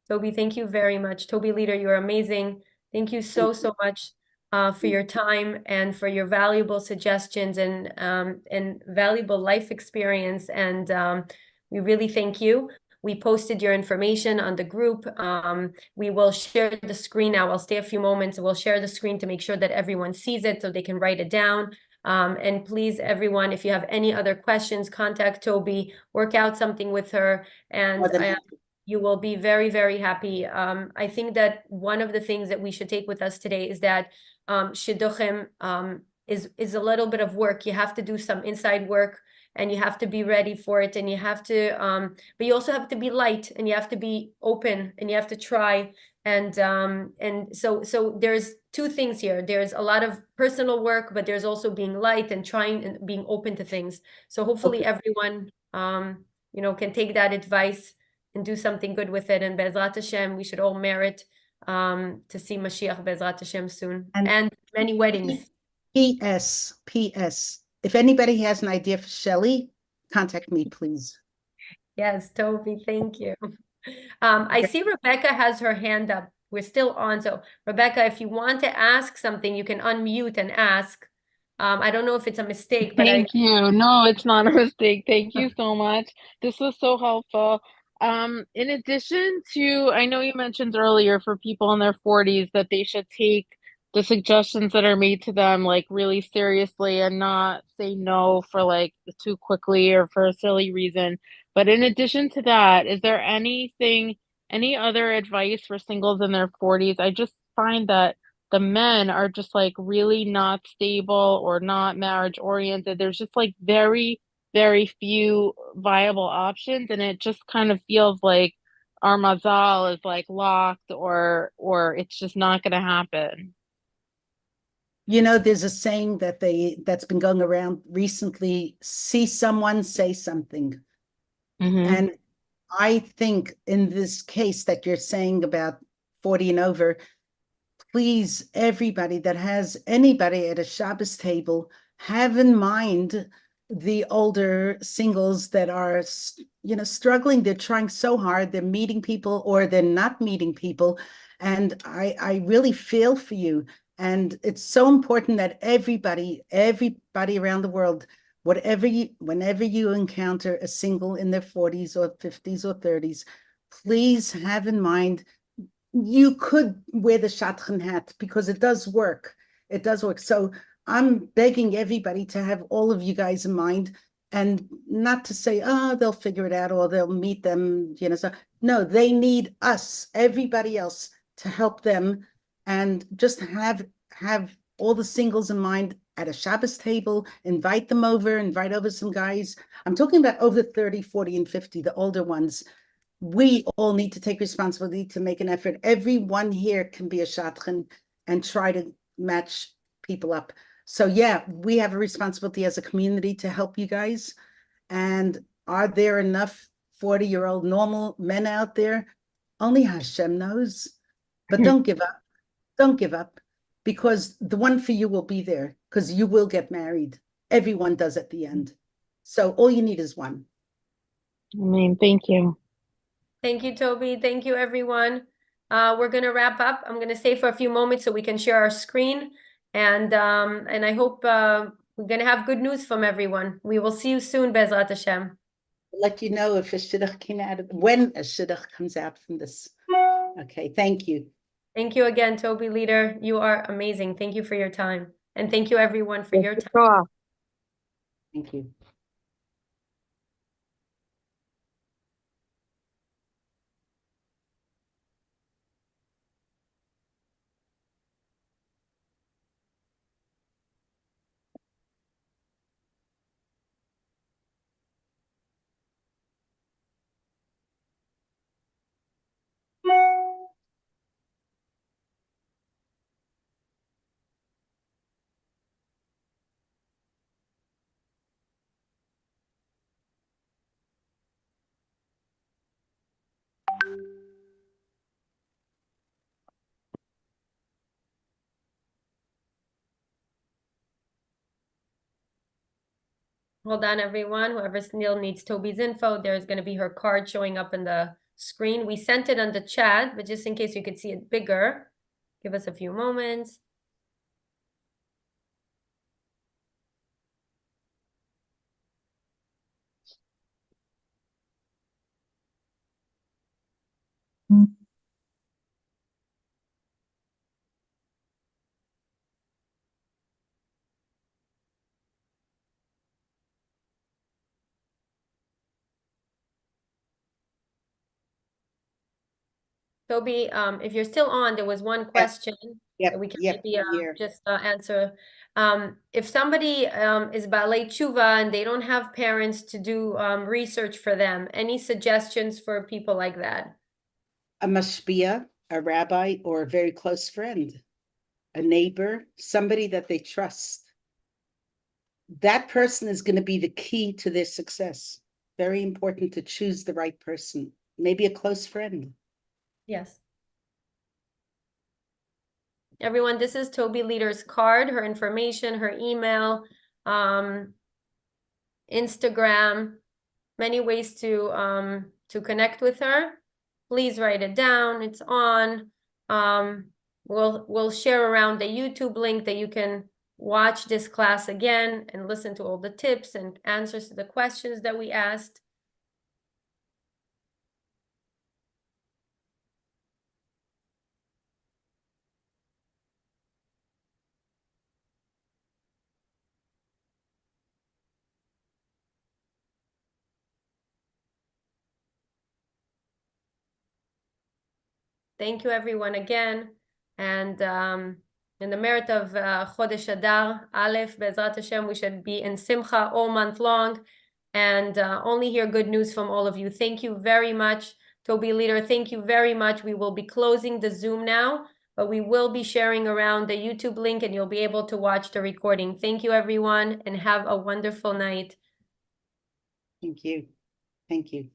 Toby, thank you very much. Toby Leader, you're amazing. Thank you so much for your time and for your valuable suggestions and valuable life experience. And we really thank you. We posted your information on the group. We will share the screen now. I'll stay a few moments. We'll share the screen to make sure that everyone sees it so they can write it down. And please, everyone, if you have any other questions, contact Toby, work out something with her, and you will be very, very happy. I think that one of the things that we should take with us today is that shidduchim is a little bit of work. You have to do some inside work, and you have to be ready for it, and you have to, but you also have to be light, and you have to be open, and you have to try. And so there's two things here. There's a lot of personal work, but there's also being light and trying and being open to things. So hopefully everyone, can take that advice and do something good with it. And Bezrat Hashem, we should all merit to see Mashiach Bezrat Hashem soon, and many weddings. P.S. If anybody has an idea for Sheli, contact me, please. Yes, Toby, thank you. I see Rebecca has her hand up. We're still on. So Rebecca, if you want to ask something, you can unmute and ask. I don't know if it's a mistake, but Thank you. No, it's not a mistake. Thank you so much. This was so helpful. In addition to, I know you mentioned earlier for people in their 40s that they should take the suggestions that are made to them like really seriously and not say no for like too quickly or for a silly reason. But in addition to that, is there any other advice for singles in their 40s? I just find that the men are just like really not stable or not marriage oriented. There's just like very, very few viable options, and it just kind of feels like our mazal is like locked or it's just not going to happen. You know, there's a saying that's been going around recently: see someone, say something. And I think in this case that you're saying about 40 and over, please, everybody that has anybody at a Shabbos table, have in mind the older singles that are, struggling. They're trying so hard. They're meeting people or they're not meeting people. And I really feel for you. And it's so important that everybody around the world, whenever you encounter a single in their 40s or 50s or 30s, please have in mind you could wear the shadchan hat because it does work. It does work. So I'm begging everybody to have all of you guys in mind and not to say, oh, they'll figure it out or they'll meet them, So no, they need us, everybody else, to help them, and just have all the singles in mind at a Shabbos table, invite over some guys. I'm talking about over 30, 40, and 50, the older ones. We all need to take responsibility to make an effort. Everyone here can be a shadchan and try to match people up. So yeah, we have a responsibility as a community to help you guys. And are there enough 40-year-old normal men out there? Only Hashem knows. But don't give up. Don't give up, because the one for you will be there, because you will get married. Everyone does at the end. So all you need is one. I mean, thank you. Thank you, Toby. Thank you, everyone. We're gonna wrap up. I'm gonna stay for a few moments so we can share our screen, and I hope we're gonna have good news from everyone. We will see you soon, Bezrat Hashem. I'll let you know if a shidduch came out of when a shidduch comes out from this. Okay, thank you. Thank you again, Toby Leader. You are amazing. Thank you for your time, and thank you everyone for your time. Thank you. Hold on, everyone. Whoever still needs Toby's info, there's going to be her card showing up in the screen. We sent it on the chat, but just in case you could see it bigger, give us a few moments. Toby, if you're still on, there was one question that we can maybe just answer. If somebody is Balei Tshuva and they don't have parents to do research for them, any suggestions for people like that? A mashpia, a rabbi, or a very close friend, a neighbor, somebody that they trust. That person is going to be the key to their success. Very important to choose the right person. Maybe a close friend. Yes. Everyone, this is Toby Leader's card, her information, her email, Instagram, many ways to connect with her. Please write it down. It's on. We'll share around the YouTube link that you can watch this class again and listen to all the tips and answers to the questions that we asked. Thank you, everyone, again. And in the merit of Chodesh Adar, Aleph, Bezrat Hashem, we should be in Simcha all month long and only hear good news from all of you. Thank you very much, Toby Leader. Thank you very much. We will be closing the Zoom now, but we will be sharing around the YouTube link and you'll be able to watch the recording. Thank you, everyone, and have a wonderful night. Thank you. Thank you.